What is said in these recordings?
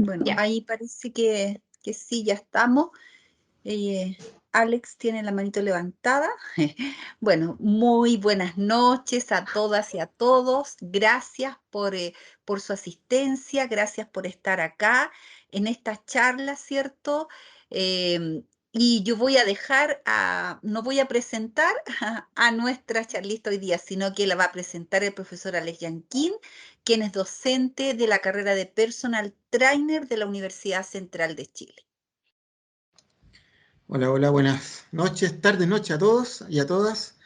Bueno, Ya. ahí parece que sí, ya estamos. Alex tiene la manito levantada. Bueno, muy buenas noches a todas y a todos. Gracias por su asistencia, gracias por estar acá en esta charla, ¿cierto? Y yo voy a no voy a presentar a nuestra charlista hoy día, sino que la va a presentar el profesor Alex Yanquín, quien es docente de la carrera de Personal Trainer de la Universidad Central de Chile. Hola, hola, buenas noches, tarde, noche a todos y a todas.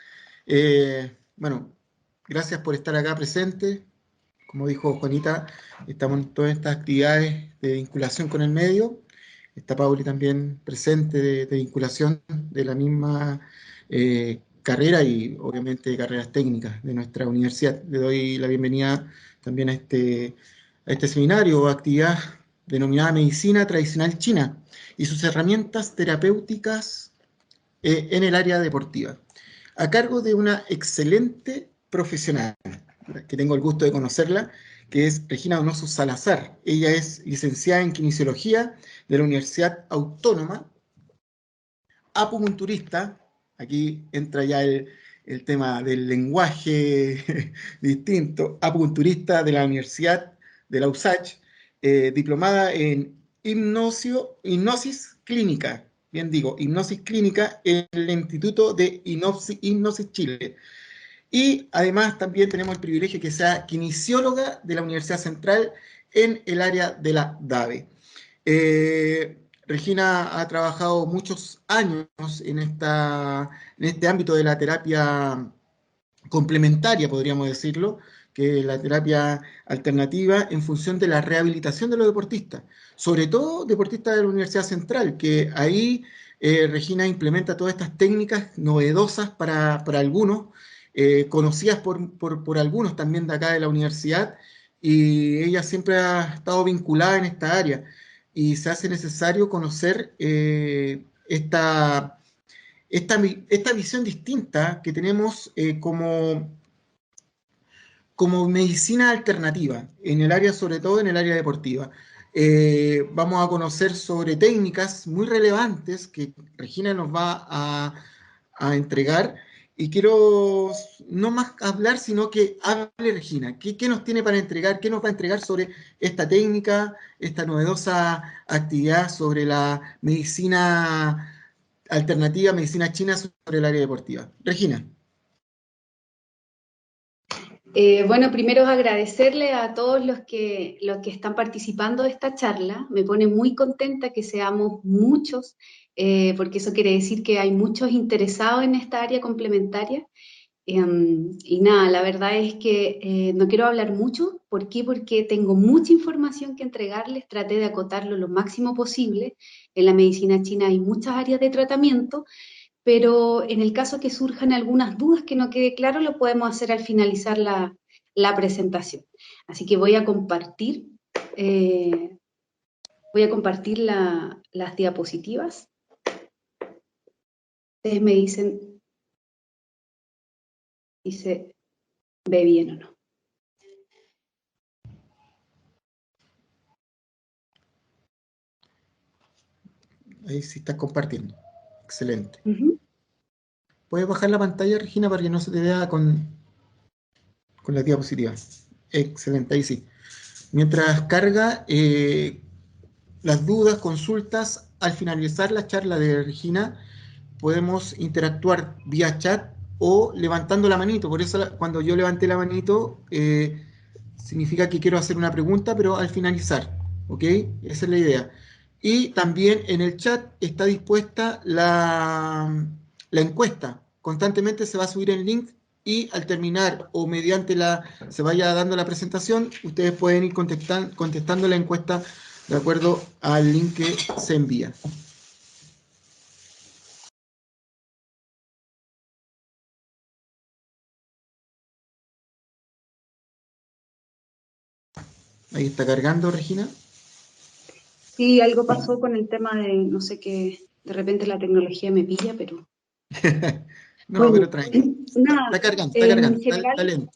Bueno, gracias por estar acá presente. Como dijo Juanita, estamos en todas estas actividades de vinculación con el medio. Está Pauli también presente de vinculación de la misma carrera y obviamente de carreras técnicas de nuestra universidad. Le doy la bienvenida también a este seminario o actividad denominada Medicina Tradicional China y sus herramientas terapéuticas en el área deportiva, a cargo de una excelente profesional, que tengo el gusto de conocerla, que es Regina Donoso Salazar. Ella es licenciada en Kinesiología de la Universidad Autónoma, acupunturista, aquí entra ya el tema del lenguaje distinto, acupunturista de la Universidad de la USACH, diplomada en hipnosis clínica, bien digo, hipnosis clínica en el Instituto de Hipnosis Chile. Y además también tenemos el privilegio que sea kinesióloga de la Universidad Central en el área de la DAVE. Regina ha trabajado muchos años en este ámbito de la terapia complementaria, podríamos decirlo, que es la terapia alternativa en función de la rehabilitación de los deportistas, sobre todo deportistas de la Universidad Central, que ahí Regina implementa todas estas técnicas novedosas para algunos, conocidas por algunos también de acá de la universidad, y ella siempre ha estado vinculada en esta área y se hace necesario conocer esta visión distinta que tenemos como medicina alternativa, en el área, sobre todo en el área deportiva. Vamos a conocer sobre técnicas muy relevantes que Regina nos va a entregar. Y quiero no más hablar, sino que hable Regina. ¿Qué nos tiene para entregar? ¿Qué nos va a entregar sobre esta técnica, esta novedosa actividad sobre la medicina alternativa, medicina china sobre el área deportiva? Regina. Bueno, primero agradecerle a todos los que están participando de esta charla. Me pone muy contenta que seamos muchos, porque eso quiere decir que hay muchos interesados en esta área complementaria. Y nada, la verdad es que no quiero hablar mucho. ¿Por qué? Porque tengo mucha información que entregarles. Traté de acotarlo lo máximo posible. En la medicina china hay muchas áreas de tratamiento, pero en el caso que surjan algunas dudas que no quede claro, lo podemos hacer al finalizar la presentación. Así que eh, voy a compartir las diapositivas. Ustedes me dicen si se ve bien o no. Ahí sí estás compartiendo. Excelente. Uh-huh. ¿Puedes bajar la pantalla, Regina, para que no se te vea con las diapositivas? Excelente, ahí sí. Mientras carga las dudas, consultas, al finalizar la charla de Regina, podemos interactuar vía chat o levantando la manito. Por eso cuando yo levanté la manito, significa que quiero hacer una pregunta, pero al finalizar, ¿ok? Esa es la idea. Y también en el chat está dispuesta la encuesta. Constantemente se va a subir el link y al terminar o mediante se vaya dando la presentación, ustedes pueden ir contestando la encuesta de acuerdo al link que se envía. Ahí está cargando, Regina. Sí, algo pasó con el tema de, no sé qué, de repente la tecnología me pilla, pero... No, Bueno, pero tranqui. nada, Está cargando, en está general, lento.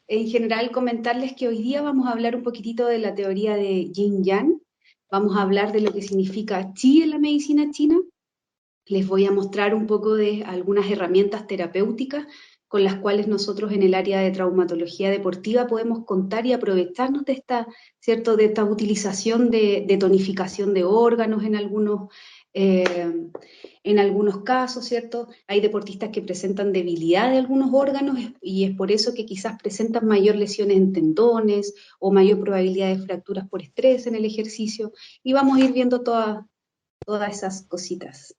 en general comentarles que hoy día vamos a hablar un poquitito de la teoría de Yin Yang, vamos a hablar de lo que significa Qi en la medicina china, les voy a mostrar un poco de algunas herramientas terapéuticas con las cuales nosotros en el área de traumatología deportiva podemos contar y aprovecharnos de esta, ¿cierto? De esta utilización de tonificación de órganos en algunos casos, ¿cierto? Hay deportistas que presentan debilidad de algunos órganos y es por eso que quizás presentan mayor lesiones en tendones o mayor probabilidad de fracturas por estrés en el ejercicio y vamos a ir viendo todas esas cositas.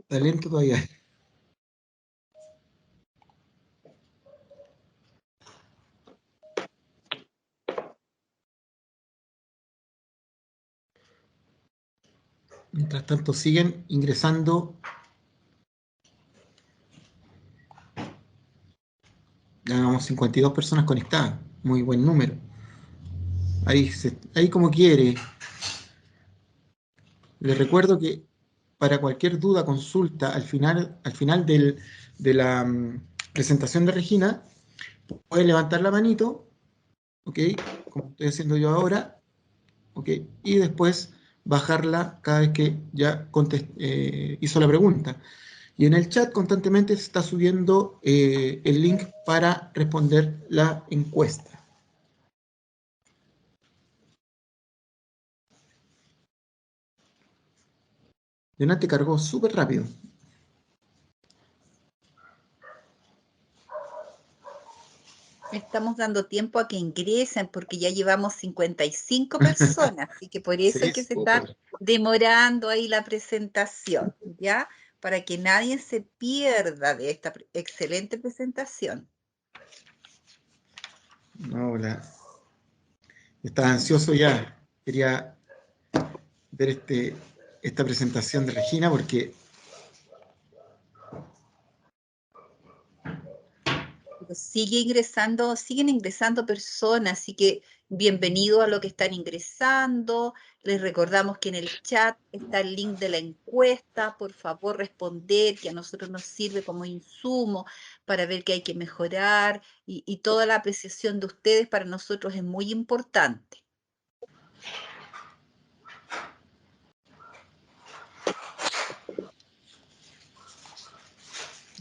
Talento todavía. Mientras tanto siguen ingresando. Ya vamos 52 personas conectadas. Muy buen número. Ahí como quiere. Les recuerdo que para cualquier duda, consulta, al final de la presentación de Regina, puede levantar la manito, ¿ok? Como estoy haciendo yo ahora, ¿ok? Y después bajarla cada vez que ya hizo la pregunta. Y en el chat constantemente se está subiendo el link para responder la encuesta. Donate cargó súper rápido. Estamos dando tiempo a que ingresen porque ya llevamos 55 personas, así que por eso Sí, es que se está súper. demorando ahí la presentación, ¿ya? Para que nadie se pierda de esta excelente presentación. No, estaba ansioso ya. Quería ver esta presentación de Regina porque Pero siguen ingresando personas, así que bienvenido a lo que están ingresando. Les recordamos que en el chat está el link de la encuesta, por favor responder, que a nosotros nos sirve como insumo para ver qué hay que mejorar y toda la apreciación de ustedes para nosotros es muy importante.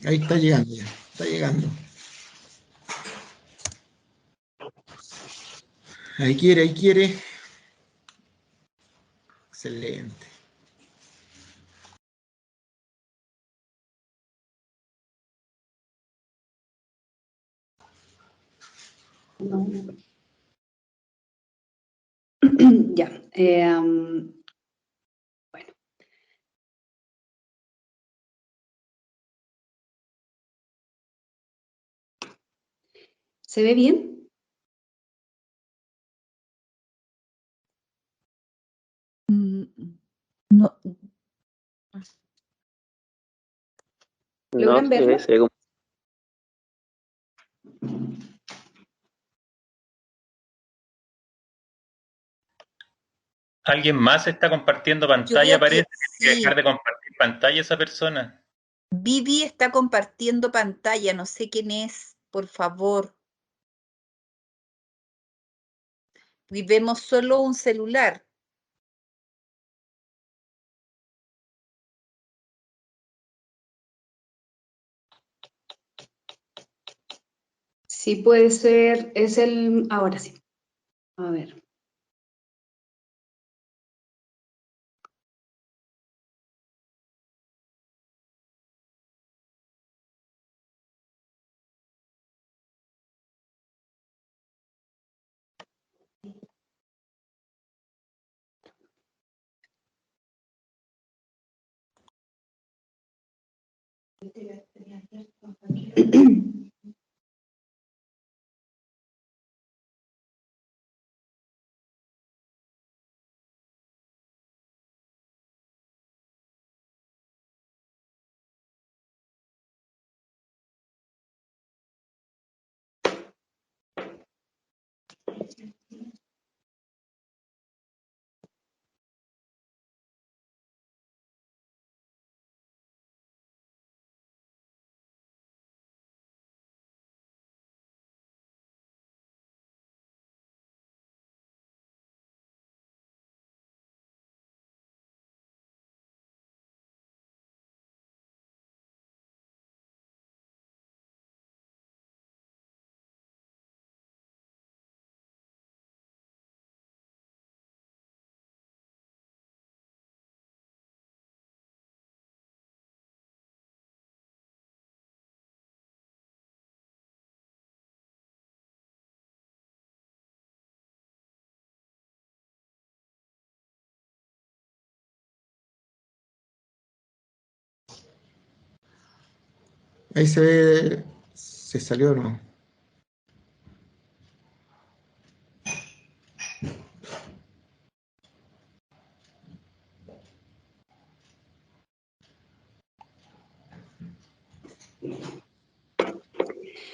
ahí está llegando ya. Está llegando. Ahí quiere, ahí quiere. Excelente. No. Ya. Bueno. ¿Se ve bien? No, No, ¿Logran verlo? se ve como... Alguien más está compartiendo yo pantalla, veo que parece. Tiene que dejar sí. de compartir pantalla esa persona. Vivi está compartiendo pantalla, no sé quién es, por favor. Vemos solo un celular. Sí, puede ser, es el, ahora sí. A ver. Ahí se ve, se salió o no.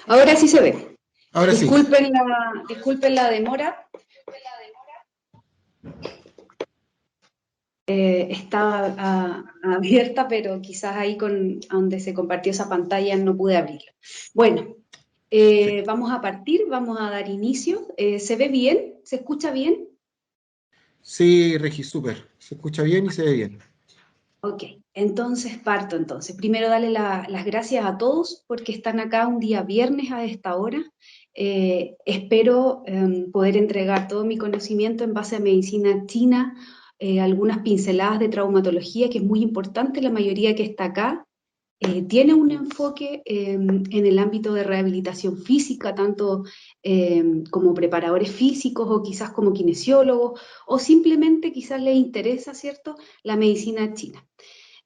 Ahora sí se ve. Ahora sí. Disculpen la demora. Estaba abierta, pero quizás ahí donde se compartió esa pantalla no pude abrirlo. Bueno, vamos a partir, vamos a dar inicio. ¿Se ve bien? ¿Se escucha bien? Sí, Regi, súper. Se escucha bien y se ve bien. Ok, entonces parto entonces. Primero darle las gracias a todos porque están acá un día viernes a esta hora. Espero poder entregar todo mi conocimiento en base a medicina china, algunas pinceladas de traumatología, que es muy importante. La mayoría que está acá tiene un enfoque en el ámbito de rehabilitación física, tanto como preparadores físicos o quizás como kinesiólogos, o simplemente quizás les interesa, ¿cierto?, la medicina china.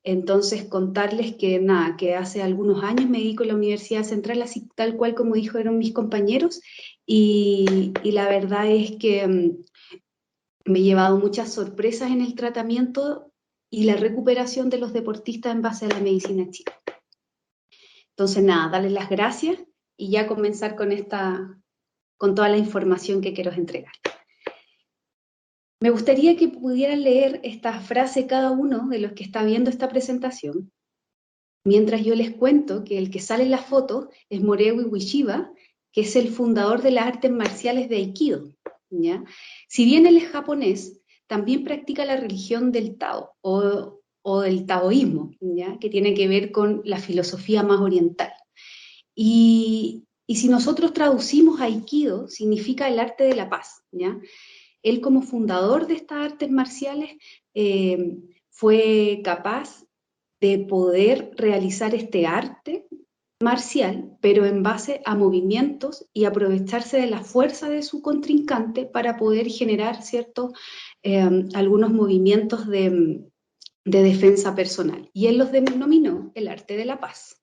Entonces, contarles que nada, que hace algunos años me dedico a la Universidad Central, así tal cual como dijeron mis compañeros, y la verdad es que me he llevado muchas sorpresas en el tratamiento y la recuperación de los deportistas en base a la medicina china. Entonces, nada, darles las gracias y ya comenzar con toda la información que quiero entregar. Me gustaría que pudieran leer esta frase cada uno de los que está viendo esta presentación, mientras yo les cuento que el que sale en la foto es Moreo Ueshiba, que es el fundador de las artes marciales de Aikido, ¿ya? Si bien él es japonés, también practica la religión del Tao o del taoísmo, ¿ya?, que tiene que ver con la filosofía más oriental. Y si nosotros traducimos Aikido, significa el arte de la paz, ¿ya? Él como fundador de estas artes marciales fue capaz de poder realizar este arte marcial, pero en base a movimientos y aprovecharse de la fuerza de su contrincante para poder generar algunos movimientos de defensa personal. Y él los denominó el arte de la paz.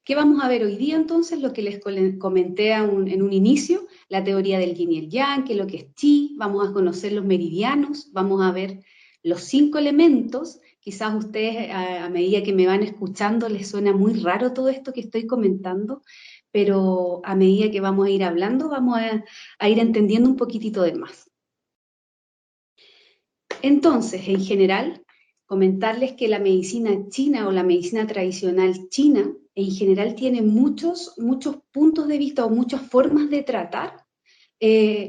¿Qué vamos a ver hoy día entonces? Lo que les comenté en un inicio, la teoría del yin y el yang, que es lo que es chi, vamos a conocer los meridianos, vamos a ver los 5 elementos. Quizás ustedes a medida que me van escuchando les suena muy raro todo esto que estoy comentando, pero a medida que vamos a ir hablando vamos a ir entendiendo un poquitito de más. Entonces, en general, comentarles que la medicina china o la medicina tradicional china en general tiene muchos puntos de vista o muchas formas de tratar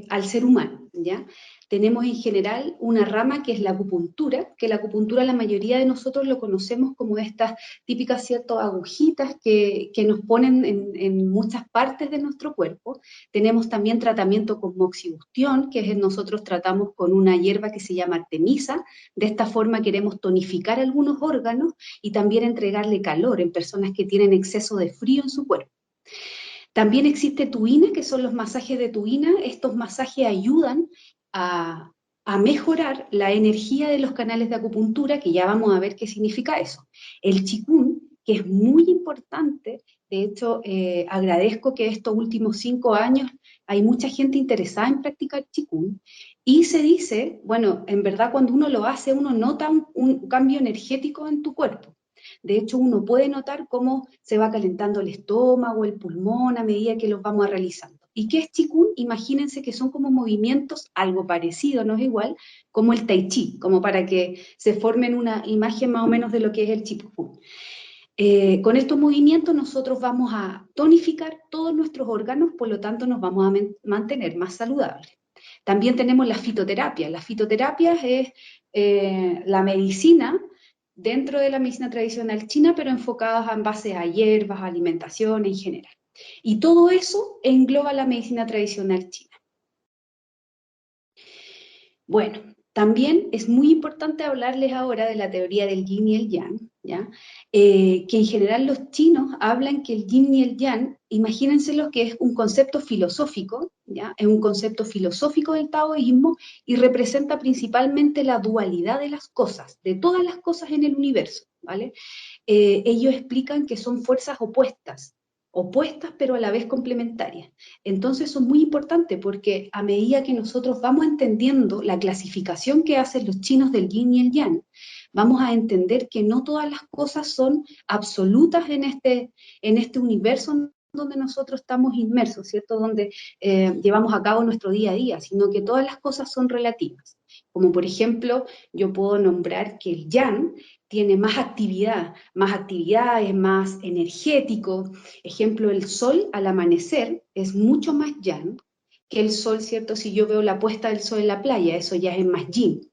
al ser humano, ¿ya? Tenemos en general una rama que es la acupuntura, que la acupuntura la mayoría de nosotros lo conocemos como estas típicas agujitas que nos ponen en muchas partes de nuestro cuerpo. Tenemos también tratamiento con moxibustión, que nosotros tratamos con una hierba que se llama artemisa. De esta forma queremos tonificar algunos órganos y también entregarle calor en personas que tienen exceso de frío en su cuerpo. También existe tuina, que son los masajes de tuina. Estos masajes ayudan a mejorar la energía de los canales de acupuntura, que ya vamos a ver qué significa eso. El Qigong, que es muy importante, de hecho agradezco que estos últimos 5 años hay mucha gente interesada en practicar Qigong, y se dice, bueno, en verdad cuando uno lo hace, uno nota un cambio energético en tu cuerpo. De hecho, uno puede notar cómo se va calentando el estómago, el pulmón, a medida que los vamos realizando. ¿Y qué es Qigong? Imagínense que son como movimientos, algo parecido, no es igual, como el Tai Chi, como para que se formen una imagen más o menos de lo que es el Qigong. Con estos movimientos nosotros vamos a tonificar todos nuestros órganos, por lo tanto nos vamos a mantener más saludables. También tenemos la fitoterapia. La fitoterapia es la medicina dentro de la medicina tradicional china, pero enfocadas en base a hierbas, alimentación en general. Y todo eso engloba la medicina tradicional china. Bueno, también es muy importante hablarles ahora de la teoría del yin y el yang, ¿ya? Que en general los chinos hablan que el yin y el yang, imagínense lo que es un concepto filosófico, ¿ya? Es un concepto filosófico del taoísmo y representa principalmente la dualidad de las cosas, de todas las cosas en el universo, ¿vale? ellos explican que son fuerzas opuestas pero a la vez complementarias. Entonces eso es muy importante porque a medida que nosotros vamos entendiendo la clasificación que hacen los chinos del yin y el yang, vamos a entender que no todas las cosas son absolutas en este universo donde nosotros estamos inmersos, ¿cierto? Donde llevamos a cabo nuestro día a día, sino que todas las cosas son relativas. Como por ejemplo, yo puedo nombrar que el yang tiene más actividad, es más energético. Ejemplo, el sol al amanecer es mucho más yang que el sol, ¿cierto? Si yo veo la puesta del sol en la playa, eso ya es más yin.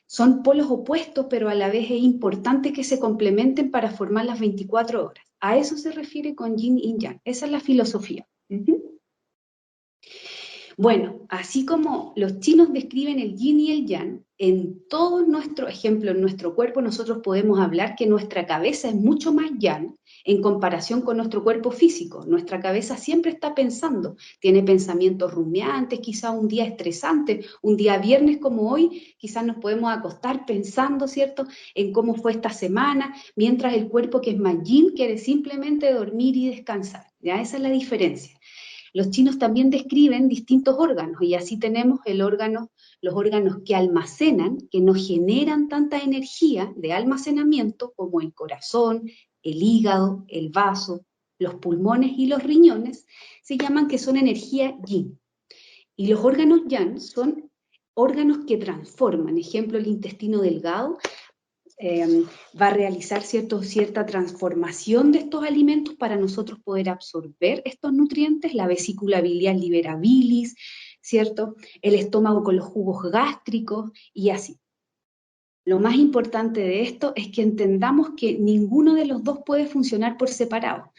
Son polos opuestos, pero a la vez es importante que se complementen para formar las 24 horas. A eso se refiere con yin y yang. Esa es la filosofía. Bueno, así como los chinos describen el yin y el yang, en todo nuestro ejemplo, en nuestro cuerpo, nosotros podemos hablar que nuestra cabeza es mucho más yang en comparación con nuestro cuerpo físico. Nuestra cabeza siempre está pensando, tiene pensamientos rumiantes, quizá un día estresante, un día viernes como hoy, quizás nos podemos acostar pensando, ¿cierto?, en cómo fue esta semana, mientras el cuerpo que es más yin quiere simplemente dormir y descansar. ¿Ya? Esa es la diferencia. Los chinos también describen distintos órganos y así tenemos los órganos que almacenan, que no generan tanta energía de almacenamiento como el corazón, el hígado, el vaso, los pulmones y los riñones, se llaman que son energía yin. Y los órganos yang son órganos que transforman, ejemplo el intestino delgado, va a realizar cierta transformación de estos alimentos para nosotros poder absorber estos nutrientes. La vesícula biliar libera bilis, ¿cierto? El estómago con los jugos gástricos y así. Lo más importante de esto es que entendamos que ninguno de los dos puede funcionar por separado.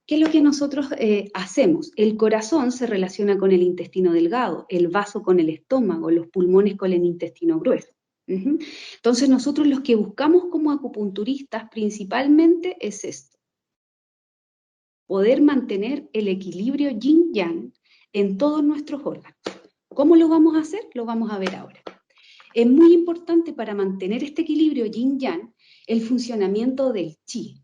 ¿Qué es lo que nosotros hacemos? El corazón se relaciona con el intestino delgado, el vaso con el estómago, los pulmones con el intestino grueso. Entonces nosotros los que buscamos como acupunturistas principalmente es esto: poder mantener el equilibrio yin-yang en todos nuestros órganos. ¿Cómo lo vamos a hacer? Lo vamos a ver ahora. Es muy importante para mantener este equilibrio yin-yang el funcionamiento del chi,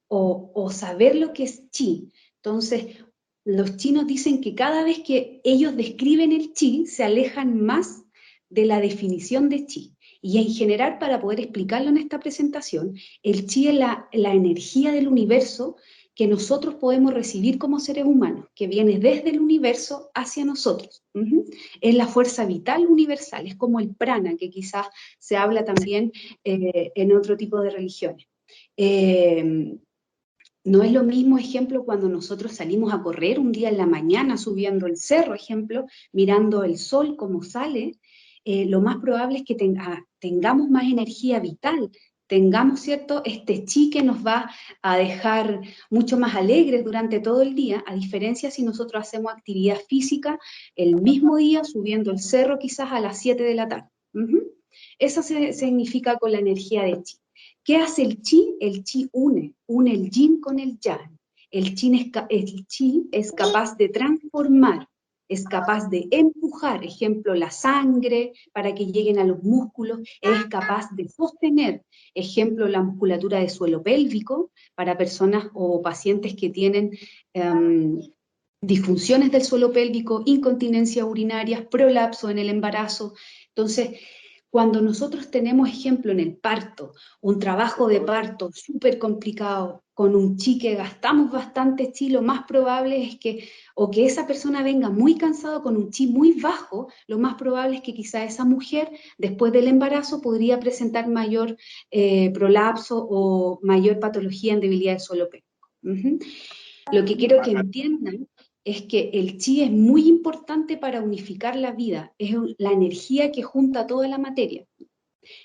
o saber lo que es chi. Entonces, los chinos dicen que cada vez que ellos describen el chi, se alejan más de la definición de chi. Y en general, para poder explicarlo en esta presentación, el chi es la energía del universo que nosotros podemos recibir como seres humanos, que viene desde el universo hacia nosotros. Es la fuerza vital universal, es como el prana, que quizás se habla también en otro tipo de religiones. No es lo mismo, ejemplo, cuando nosotros salimos a correr un día en la mañana subiendo el cerro, ejemplo, mirando el sol como sale, lo más probable es que tengamos más energía vital, tengamos, ¿cierto?, este chi que nos va a dejar mucho más alegres durante todo el día, a diferencia si nosotros hacemos actividad física el mismo día subiendo el cerro quizás a las 7 de la tarde. Eso significa con la energía de chi. ¿Qué hace el chi? El chi une el yin con el yang. El chi es capaz de transformar, es capaz de empujar, ejemplo, la sangre para que lleguen a los músculos, es capaz de sostener, ejemplo, la musculatura de suelo pélvico para personas o pacientes que tienen disfunciones del suelo pélvico, incontinencia urinaria, prolapso en el embarazo. Entonces, cuando nosotros tenemos, ejemplo, en el parto, un trabajo de parto súper complicado, con un chi que gastamos bastante chi, lo más probable es que esa persona venga muy cansado con un chi muy bajo, lo más probable es que quizá esa mujer, después del embarazo, podría presentar mayor prolapso o mayor patología en debilidad del suelo pélvico. Lo que quiero que entiendan es que el chi es muy importante para unificar la vida, es la energía que junta toda la materia.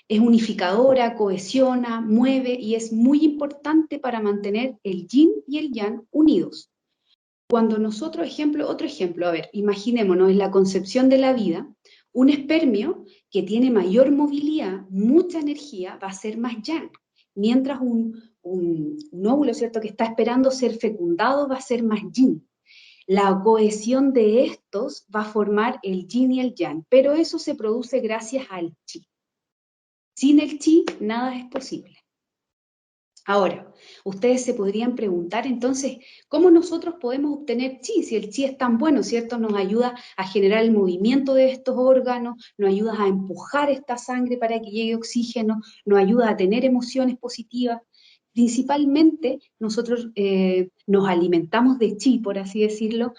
Es unificadora, cohesiona, mueve y es muy importante para mantener el yin y el yang unidos. Cuando nosotros, otro ejemplo, a ver, imaginémonos en la concepción de la vida, un espermio que tiene mayor movilidad, mucha energía, va a ser más yang, mientras un óvulo, ¿cierto?, que está esperando ser fecundado va a ser más yin. La cohesión de estos va a formar el yin y el yang, pero eso se produce gracias al chi. Sin el chi, nada es posible. Ahora, ustedes se podrían preguntar entonces, ¿cómo nosotros podemos obtener chi? Si el chi es tan bueno, ¿cierto? Nos ayuda a generar el movimiento de estos órganos, nos ayuda a empujar esta sangre para que llegue oxígeno, nos ayuda a tener emociones positivas. Principalmente nosotros nos alimentamos de chi, por así decirlo,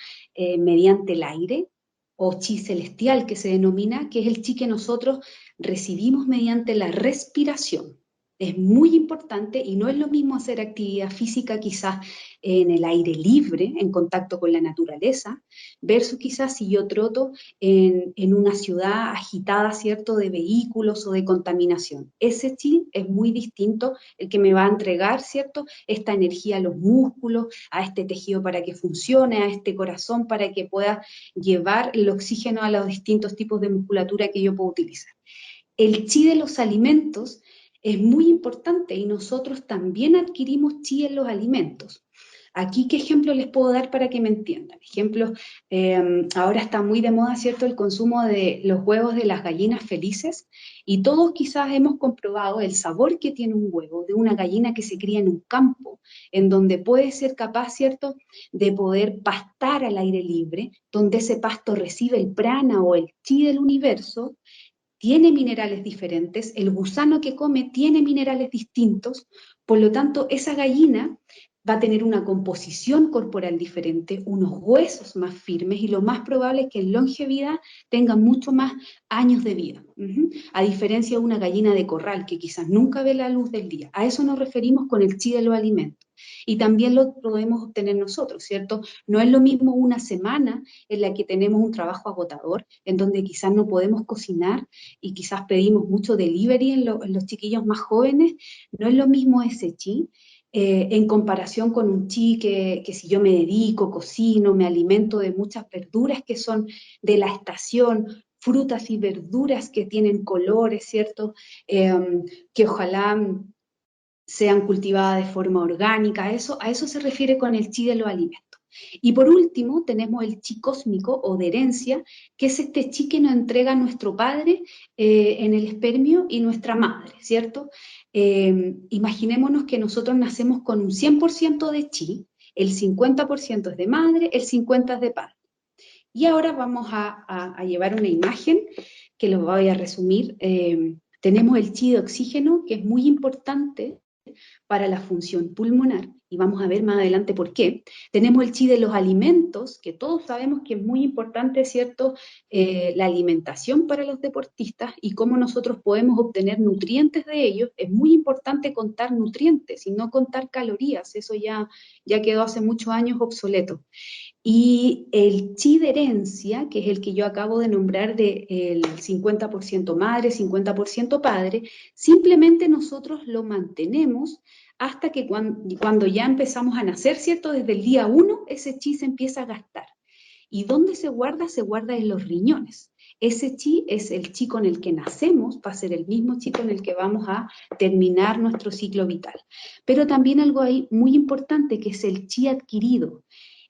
mediante el aire, o chi celestial que se denomina, que es el chi que nosotros recibimos mediante la respiración. Es muy importante y no es lo mismo hacer actividad física quizás en el aire libre, en contacto con la naturaleza, versus quizás si yo troto en una ciudad agitada, ¿cierto?, de vehículos o de contaminación. Ese chi es muy distinto, el que me va a entregar, ¿cierto?, esta energía a los músculos, a este tejido para que funcione, a este corazón para que pueda llevar el oxígeno a los distintos tipos de musculatura que yo puedo utilizar. El chi de los alimentos es muy importante y nosotros también adquirimos chi en los alimentos. Aquí, ¿qué ejemplo les puedo dar para que me entiendan? Ejemplos, ahora está muy de moda, ¿cierto?, el consumo de los huevos de las gallinas felices y todos quizás hemos comprobado el sabor que tiene un huevo de una gallina que se cría en un campo, en donde puede ser capaz, ¿cierto?, de poder pastar al aire libre, donde ese pasto recibe el prana o el chi del universo, tiene minerales diferentes, el gusano que come tiene minerales distintos, por lo tanto esa gallina va a tener una composición corporal diferente, unos huesos más firmes y lo más probable es que en longevidad tenga mucho más años de vida. A diferencia de una gallina de corral que quizás nunca ve la luz del día. A eso nos referimos con el chi de los alimentos. Y también lo podemos obtener nosotros, ¿cierto? No es lo mismo una semana en la que tenemos un trabajo agotador, en donde quizás no podemos cocinar y quizás pedimos mucho delivery en los chiquillos más jóvenes, no es lo mismo ese chi en comparación con un chi que si yo me dedico, cocino, me alimento de muchas verduras que son de la estación, frutas y verduras que tienen colores, ¿cierto? Que ojalá sean cultivadas de forma orgánica, a eso se refiere con el chi de los alimentos. Y por último, tenemos el chi cósmico o de herencia, que es este chi que nos entrega nuestro padre en el espermio y nuestra madre, ¿cierto? Imaginémonos que nosotros nacemos con un 100% de chi, el 50% es de madre, el 50% es de padre. Y ahora vamos a llevar una imagen que lo voy a resumir. Tenemos el chi de oxígeno, que es muy importante para la función pulmonar, y vamos a ver más adelante por qué. Tenemos el chi de los alimentos, que todos sabemos que es muy importante, ¿cierto?, la alimentación para los deportistas y cómo nosotros podemos obtener nutrientes de ellos. Es muy importante contar nutrientes y no contar calorías, eso ya quedó hace muchos años obsoleto. Y el chi de herencia, que es el que yo acabo de nombrar del 50% madre, 50% padre, simplemente nosotros lo mantenemos hasta que cuando ya empezamos a nacer, ¿cierto? Desde el día 1, ese chi se empieza a gastar. ¿Y dónde se guarda? Se guarda en los riñones. Ese chi es el chi con el que nacemos, va a ser el mismo chi con el que vamos a terminar nuestro ciclo vital. Pero también algo ahí muy importante, que es el chi adquirido.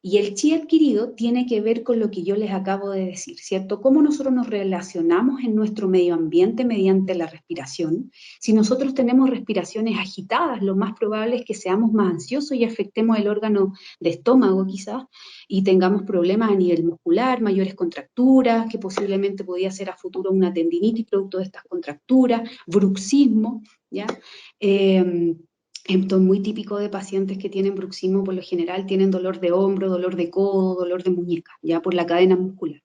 Y el chi adquirido tiene que ver con lo que yo les acabo de decir, ¿cierto? Cómo nosotros nos relacionamos en nuestro medio ambiente mediante la respiración. Si nosotros tenemos respiraciones agitadas, lo más probable es que seamos más ansiosos y afectemos el órgano de estómago quizás, y tengamos problemas a nivel muscular, mayores contracturas, que posiblemente podría ser a futuro una tendinitis producto de estas contracturas, bruxismo, ¿ya? Esto es muy típico de pacientes que tienen bruxismo, por lo general tienen dolor de hombro, dolor de codo, dolor de muñeca, ya por la cadena muscular.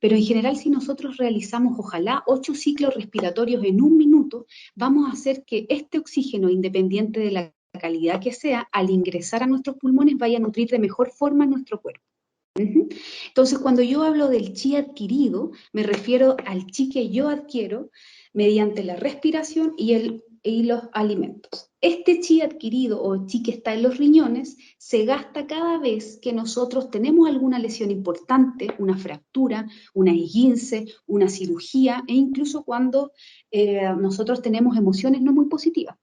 Pero en general, si nosotros realizamos, ojalá, 8 ciclos respiratorios en 1 minuto, vamos a hacer que este oxígeno, independiente de la calidad que sea, al ingresar a nuestros pulmones, vaya a nutrir de mejor forma nuestro cuerpo. Entonces, cuando yo hablo del chi adquirido, me refiero al chi que yo adquiero mediante la respiración y los alimentos. Este chi adquirido o chi que está en los riñones se gasta cada vez que nosotros tenemos alguna lesión importante, una fractura, una esguince, una cirugía e incluso cuando nosotros tenemos emociones no muy positivas.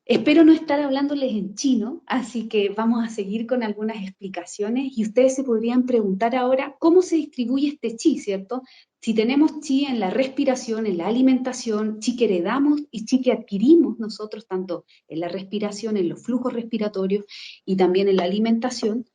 Espero no estar hablándoles en chino, así que vamos a seguir con algunas explicaciones y ustedes se podrían preguntar ahora cómo se distribuye este chi, ¿cierto? Si tenemos chi en la respiración, en la alimentación, chi que heredamos y chi que adquirimos nosotros, tanto en la respiración, en los flujos respiratorios y también en la alimentación,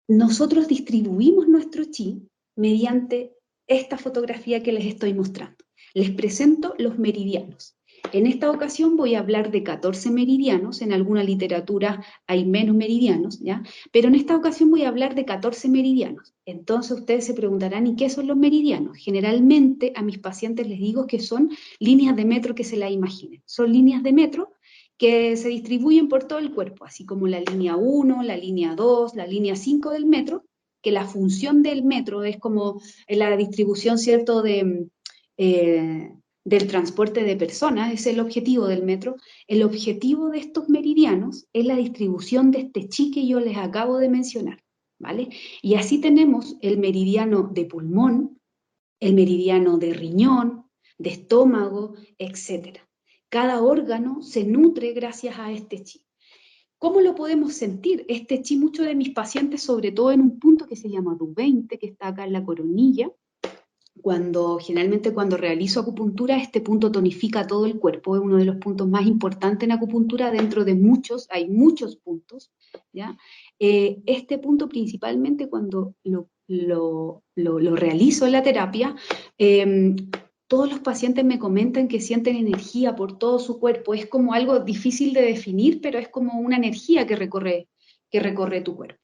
nosotros distribuimos nuestro chi mediante esta fotografía que les estoy mostrando. Les presento los meridianos. En esta ocasión voy a hablar de 14 meridianos, en alguna literatura hay menos meridianos, ¿ya? Pero en esta ocasión voy a hablar de 14 meridianos. Entonces ustedes se preguntarán, ¿y qué son los meridianos? Generalmente a mis pacientes les digo que son líneas de metro que se la imaginen. Son líneas de metro que se distribuyen por todo el cuerpo, así como la línea 1, la línea 2, la línea 5 del metro, que la función del metro es como la distribución, ¿cierto?, del transporte de personas, es el objetivo del metro. El objetivo de estos meridianos es la distribución de este chi que yo les acabo de mencionar, ¿vale? Y así tenemos el meridiano de pulmón, el meridiano de riñón, de estómago, etc. Cada órgano se nutre gracias a este chi. ¿Cómo lo podemos sentir? Este chi, muchos de mis pacientes, sobre todo en un punto que se llama Du20, que está acá en la coronilla, generalmente cuando realizo acupuntura, este punto tonifica todo el cuerpo, es uno de los puntos más importantes en acupuntura, dentro de muchos, hay muchos puntos, ¿ya? Este punto principalmente cuando lo realizo en la terapia, todos los pacientes me comentan que sienten energía por todo su cuerpo, es como algo difícil de definir, pero es como una energía que recorre tu cuerpo.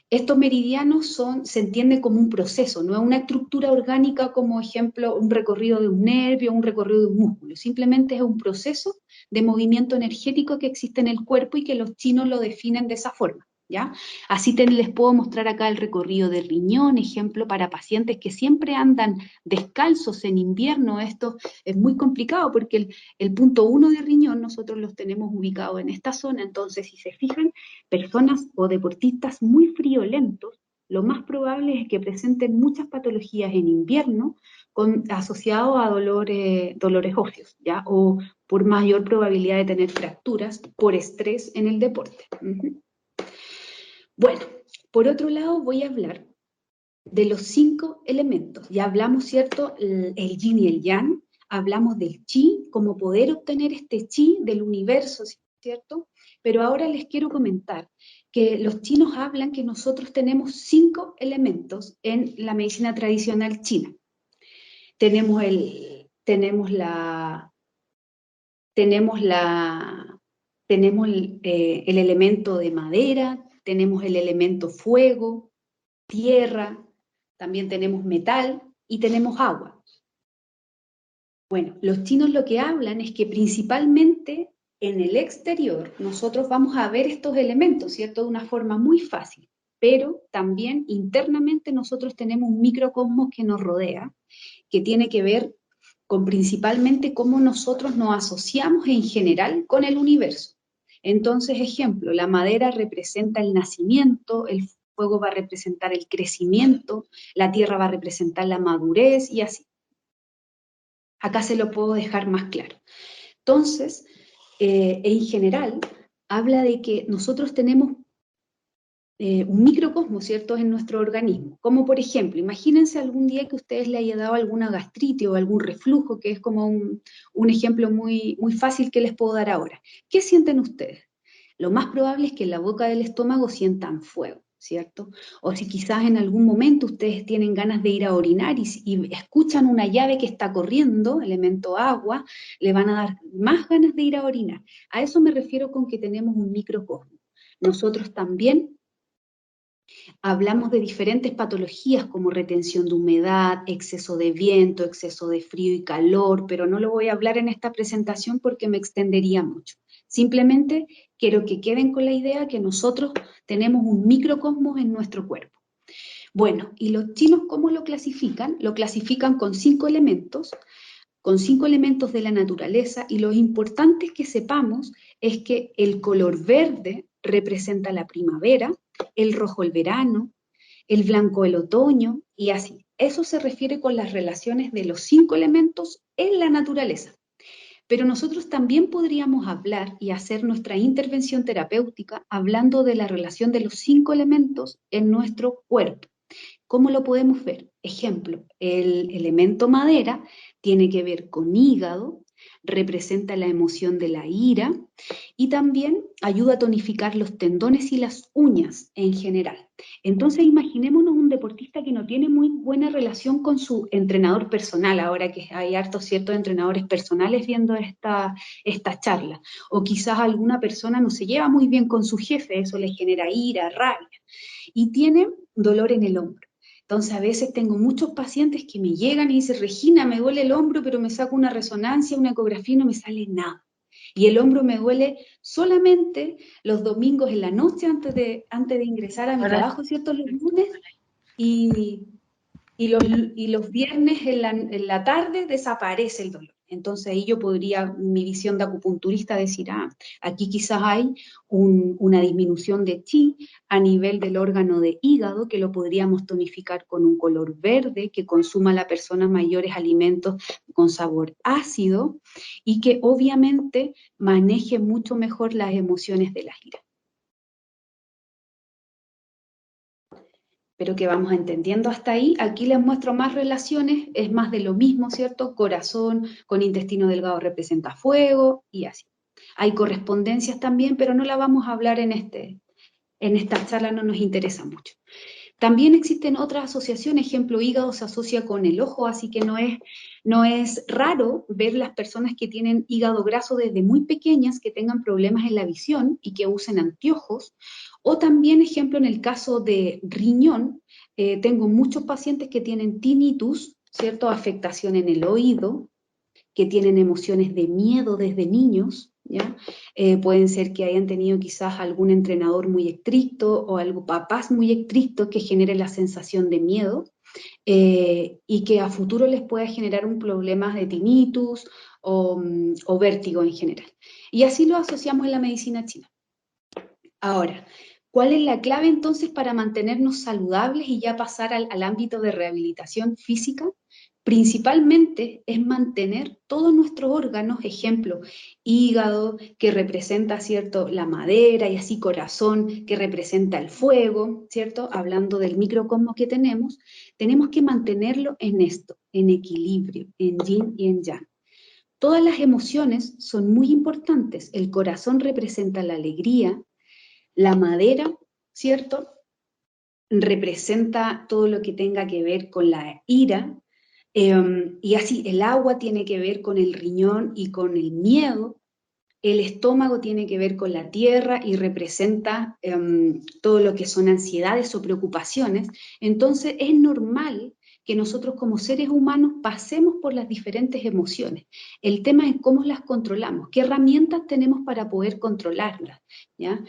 Estos meridianos se entiende como un proceso, no es una estructura orgánica como ejemplo un recorrido de un nervio, un recorrido de un músculo, simplemente es un proceso de movimiento energético que existe en el cuerpo y que los chinos lo definen de esa forma, ¿ya? Así les puedo mostrar acá el recorrido del riñón, ejemplo para pacientes que siempre andan descalzos en invierno. Esto es muy complicado porque el punto 1 de riñón nosotros los tenemos ubicados en esta zona, entonces si se fijan, personas o deportistas muy friolentos, lo más probable es que presenten muchas patologías en invierno asociados a dolores óseos, ¿ya? O por mayor probabilidad de tener fracturas por estrés en el deporte. Bueno, por otro lado voy a hablar de los 5 elementos. Ya hablamos, ¿cierto? El yin y el yang, hablamos del chi, como poder obtener este chi del universo, ¿cierto? Pero ahora les quiero comentar que los chinos hablan que nosotros tenemos 5 elementos en la medicina tradicional china. Tenemos el elemento de madera, tenemos el elemento fuego, tierra, también tenemos metal y tenemos agua. Bueno, los chinos lo que hablan es que principalmente en el exterior nosotros vamos a ver estos elementos, ¿cierto? De una forma muy fácil, pero también internamente nosotros tenemos un microcosmos que nos rodea, que tiene que ver con principalmente cómo nosotros nos asociamos en general con el universo. Entonces, ejemplo, la madera representa el nacimiento, el fuego va a representar el crecimiento, la tierra va a representar la madurez y así. Acá se lo puedo dejar más claro. Entonces, en general, habla de que nosotros tenemos un microcosmos, ¿cierto?, en nuestro organismo. Como por ejemplo, imagínense algún día que ustedes le haya dado alguna gastritis o algún reflujo, que es como un ejemplo muy, muy fácil que les puedo dar ahora. ¿Qué sienten ustedes? Lo más probable es que en la boca del estómago sientan fuego, ¿cierto? O si quizás en algún momento ustedes tienen ganas de ir a orinar y escuchan una llave que está corriendo, elemento agua, le van a dar más ganas de ir a orinar. A eso me refiero con que tenemos un microcosmos. Nosotros también hablamos de diferentes patologías como retención de humedad, exceso de viento, exceso de frío y calor, pero no lo voy a hablar en esta presentación porque me extendería mucho. Simplemente quiero que queden con la idea que nosotros tenemos un microcosmos en nuestro cuerpo. Bueno, ¿y los chinos cómo lo clasifican? Lo clasifican con 5 elementos de la naturaleza, y lo importante que sepamos es que el color verde representa la primavera, el rojo el verano, el blanco el otoño y así. Eso se refiere con las relaciones de los 5 elementos en la naturaleza. Pero nosotros también podríamos hablar y hacer nuestra intervención terapéutica hablando de la relación de los 5 elementos en nuestro cuerpo. ¿Cómo lo podemos ver? Ejemplo, el elemento madera tiene que ver con hígado, representa la emoción de la ira y también ayuda a tonificar los tendones y las uñas en general. Entonces imaginémonos un deportista que no tiene muy buena relación con su entrenador personal, ahora que hay hartos ciertos entrenadores personales viendo esta charla, o quizás alguna persona no se lleva muy bien con su jefe, eso le genera ira, rabia, y tiene dolor en el hombro. Entonces a veces tengo muchos pacientes que me llegan y dicen, Regina, me duele el hombro, pero me saco una resonancia, una ecografía y no me sale nada. Y el hombro me duele solamente los domingos en la noche antes de ingresar a mi trabajo, ¿cierto? Los lunes y, y los viernes en la tarde desaparece el dolor. Entonces ahí yo podría, mi visión de acupunturista, decir, aquí quizás hay una disminución de chi a nivel del órgano de hígado, que lo podríamos tonificar con un color verde, que consuma la persona mayores alimentos con sabor ácido y que obviamente maneje mucho mejor las emociones de la ira. Pero que vamos entendiendo hasta ahí. Aquí les muestro más relaciones, es más de lo mismo, ¿cierto? Corazón con intestino delgado representa fuego y así. Hay correspondencias también, pero no la vamos a hablar en esta charla, no nos interesa mucho. También existen otras asociaciones, ejemplo, hígado se asocia con el ojo, así que no es raro ver las personas que tienen hígado graso desde muy pequeñas, que tengan problemas en la visión y que usen anteojos. O también, ejemplo, en el caso de riñón, tengo muchos pacientes que tienen tinnitus, ¿cierto? Afectación en el oído, que tienen emociones de miedo desde niños, ¿ya? Pueden ser que hayan tenido quizás algún entrenador muy estricto o algo, papás muy estrictos que genere la sensación de miedo y que a futuro les pueda generar un problema de tinnitus o vértigo en general. Y así lo asociamos en la medicina china. Ahora, ¿cuál es la clave entonces para mantenernos saludables y ya pasar al ámbito de rehabilitación física? Principalmente es mantener todos nuestros órganos, ejemplo, hígado, que representa, ¿cierto?, la madera, y así corazón, que representa el fuego, ¿cierto? Hablando del microcosmos que tenemos que mantenerlo en esto, en equilibrio, en yin y en yang. Todas las emociones son muy importantes. El corazón representa la alegría, la madera, ¿cierto?, representa todo lo que tenga que ver con la ira, y así el agua tiene que ver con el riñón y con el miedo, el estómago tiene que ver con la tierra y representa todo lo que son ansiedades o preocupaciones. Entonces es normal que nosotros como seres humanos pasemos por las diferentes emociones. El tema es cómo las controlamos, qué herramientas tenemos para poder controlarlas, ¿ya?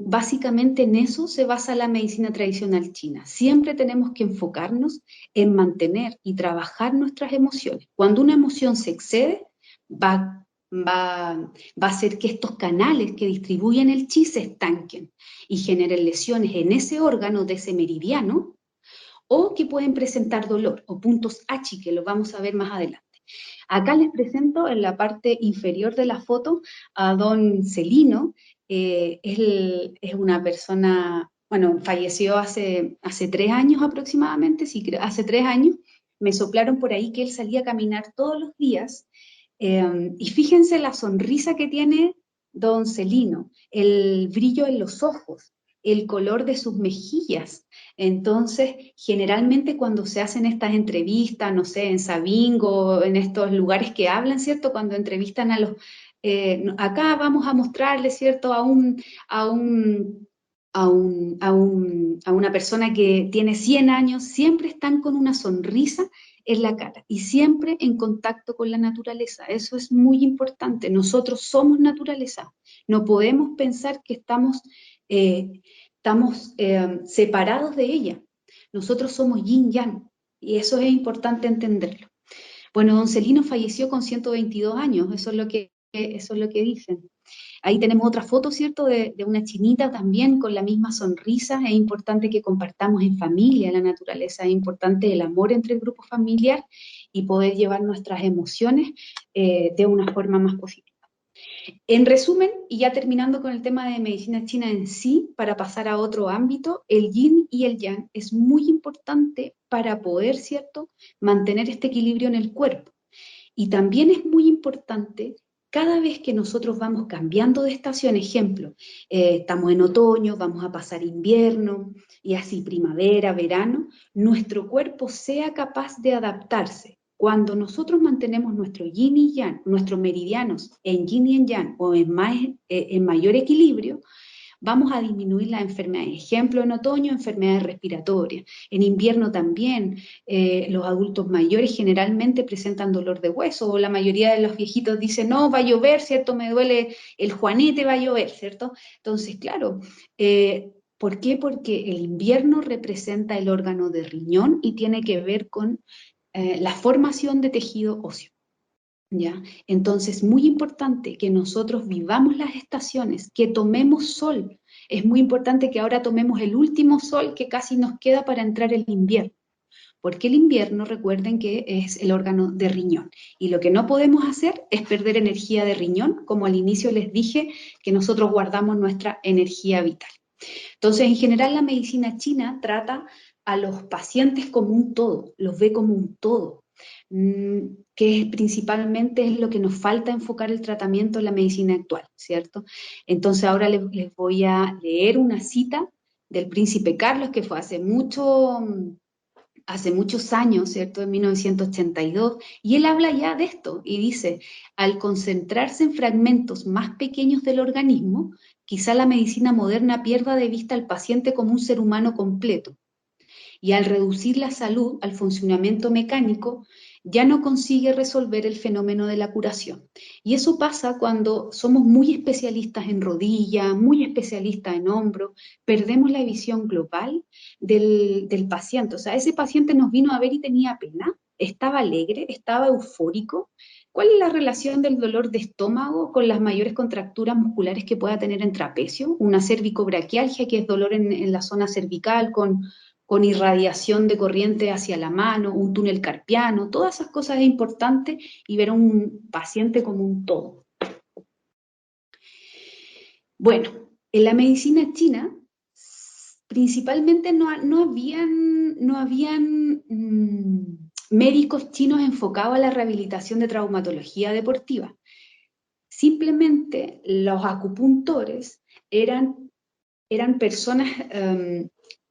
Básicamente en eso se basa la medicina tradicional china. Siempre tenemos que enfocarnos en mantener y trabajar nuestras emociones. Cuando una emoción se excede, va a hacer que estos canales que distribuyen el chi se estanquen y generen lesiones en ese órgano de ese meridiano, o que pueden presentar dolor o puntos H, que lo vamos a ver más adelante. Acá les presento en la parte inferior de la foto a don Celino. Él es una persona, bueno, falleció hace 3 años aproximadamente, sí, hace 3 años. Me soplaron por ahí que él salía a caminar todos los días. Y fíjense la sonrisa que tiene don Celino, el brillo en los ojos, el color de sus mejillas. Entonces, generalmente cuando se hacen estas entrevistas, no sé, en Sabingo, en estos lugares que hablan, ¿cierto? Cuando entrevistan a los... acá vamos a mostrarles, ¿cierto? A una persona que tiene 100 años, siempre están con una sonrisa en la cara y siempre en contacto con la naturaleza. Eso es muy importante. Nosotros somos naturaleza. No podemos pensar que estamos separados de ella. Nosotros somos yin yang y eso es importante entenderlo. Bueno, don Celino falleció con 122 años, eso es lo que dicen. Ahí tenemos otra foto, ¿cierto?, de una chinita también con la misma sonrisa. Es importante que compartamos en familia la naturaleza, es importante el amor entre el grupo familiar y poder llevar nuestras emociones de una forma más positiva. En resumen, y ya terminando con el tema de medicina china en sí, para pasar a otro ámbito, el yin y el yang es muy importante para poder, ¿cierto?, mantener este equilibrio en el cuerpo. Y también es muy importante cada vez que nosotros vamos cambiando de estación, ejemplo, estamos en otoño, vamos a pasar invierno, y así primavera, verano, nuestro cuerpo sea capaz de adaptarse. Cuando nosotros mantenemos nuestro yin y yang, nuestros meridianos en yin y en yang o en mayor equilibrio, vamos a disminuir las enfermedades. Ejemplo, en otoño, enfermedades respiratorias. En invierno también, los adultos mayores generalmente presentan dolor de hueso, o la mayoría de los viejitos dicen, no, va a llover, ¿cierto? Me duele el juanete, va a llover, ¿cierto? Entonces, claro, ¿por qué? Porque el invierno representa el órgano de riñón y tiene que ver con la formación de tejido óseo. ¿Ya? Entonces, muy importante que nosotros vivamos las estaciones, que tomemos sol. Es muy importante que ahora tomemos el último sol que casi nos queda para entrar el invierno. Porque el invierno, recuerden que es el órgano de riñón. Y lo que no podemos hacer es perder energía de riñón, como al inicio les dije, que nosotros guardamos nuestra energía vital. Entonces, en general, la medicina china trata a los pacientes como un todo, los ve como un todo, que principalmente es lo que nos falta enfocar el tratamiento en la medicina actual, ¿cierto? Entonces, ahora les voy a leer una cita del príncipe Carlos, que fue hace muchos años, ¿cierto? En 1982, y él habla ya de esto y dice, al concentrarse en fragmentos más pequeños del organismo, quizá la medicina moderna pierda de vista al paciente como un ser humano completo. Y al reducir la salud al funcionamiento mecánico, ya no consigue resolver el fenómeno de la curación. Y eso pasa cuando somos muy especialistas en rodilla, muy especialistas en hombro, perdemos la visión global del paciente. O sea, ese paciente nos vino a ver y tenía pena, estaba alegre, estaba eufórico. ¿Cuál es la relación del dolor de estómago con las mayores contracturas musculares que pueda tener en trapecio? Una cervicobraquialgia, que es dolor en la zona cervical, con irradiación de corriente hacia la mano, un túnel carpiano, todas esas cosas es importante, y ver a un paciente como un todo. Bueno, en la medicina china, principalmente no habían médicos chinos enfocados a la rehabilitación de traumatología deportiva. Simplemente los acupuntores eran personas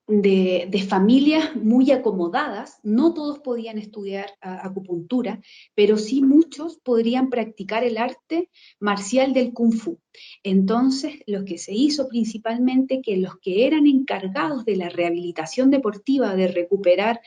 de familias muy acomodadas. No todos podían estudiar acupuntura, pero sí muchos podrían practicar el arte marcial del Kung Fu. Entonces, lo que se hizo principalmente, que los que eran encargados de la rehabilitación deportiva, de recuperar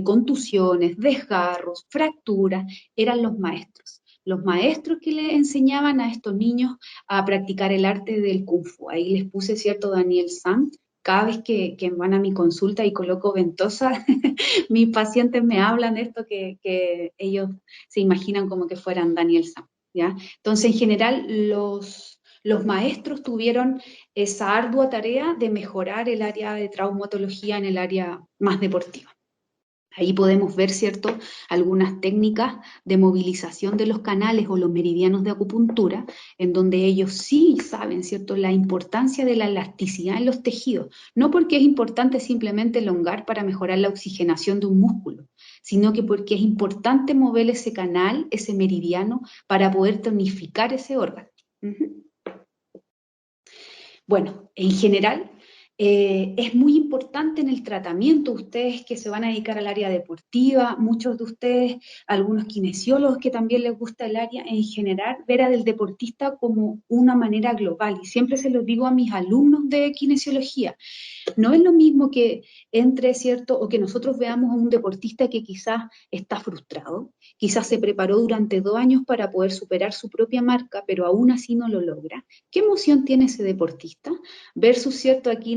contusiones, desgarros, fracturas, eran los maestros. Los maestros que le enseñaban a estos niños a practicar el arte del Kung Fu. Ahí les puse, ¿cierto?, Daniel San. Cada vez que van a mi consulta y coloco ventosa, mis pacientes me hablan de esto, que ellos se imaginan como que fueran Daniel San, ¿ya? Entonces, en general, los maestros tuvieron esa ardua tarea de mejorar el área de traumatología en el área más deportiva. Ahí podemos ver, ¿cierto?, algunas técnicas de movilización de los canales o los meridianos de acupuntura, en donde ellos sí saben, ¿cierto?, la importancia de la elasticidad en los tejidos. No porque es importante simplemente elongar para mejorar la oxigenación de un músculo, sino que porque es importante mover ese canal, ese meridiano, para poder tonificar ese órgano. Bueno, en general, es muy importante en el tratamiento, ustedes que se van a dedicar al área deportiva, muchos de ustedes, algunos kinesiólogos que también les gusta el área, en general, ver al deportista como una manera global. Y siempre se lo digo a mis alumnos de kinesiología. No es lo mismo que entre, ¿cierto?, o que nosotros veamos a un deportista que quizás está frustrado, quizás se preparó durante 2 años para poder superar su propia marca, pero aún así no lo logra. ¿Qué emoción tiene ese deportista? Versus, ¿cierto?, aquí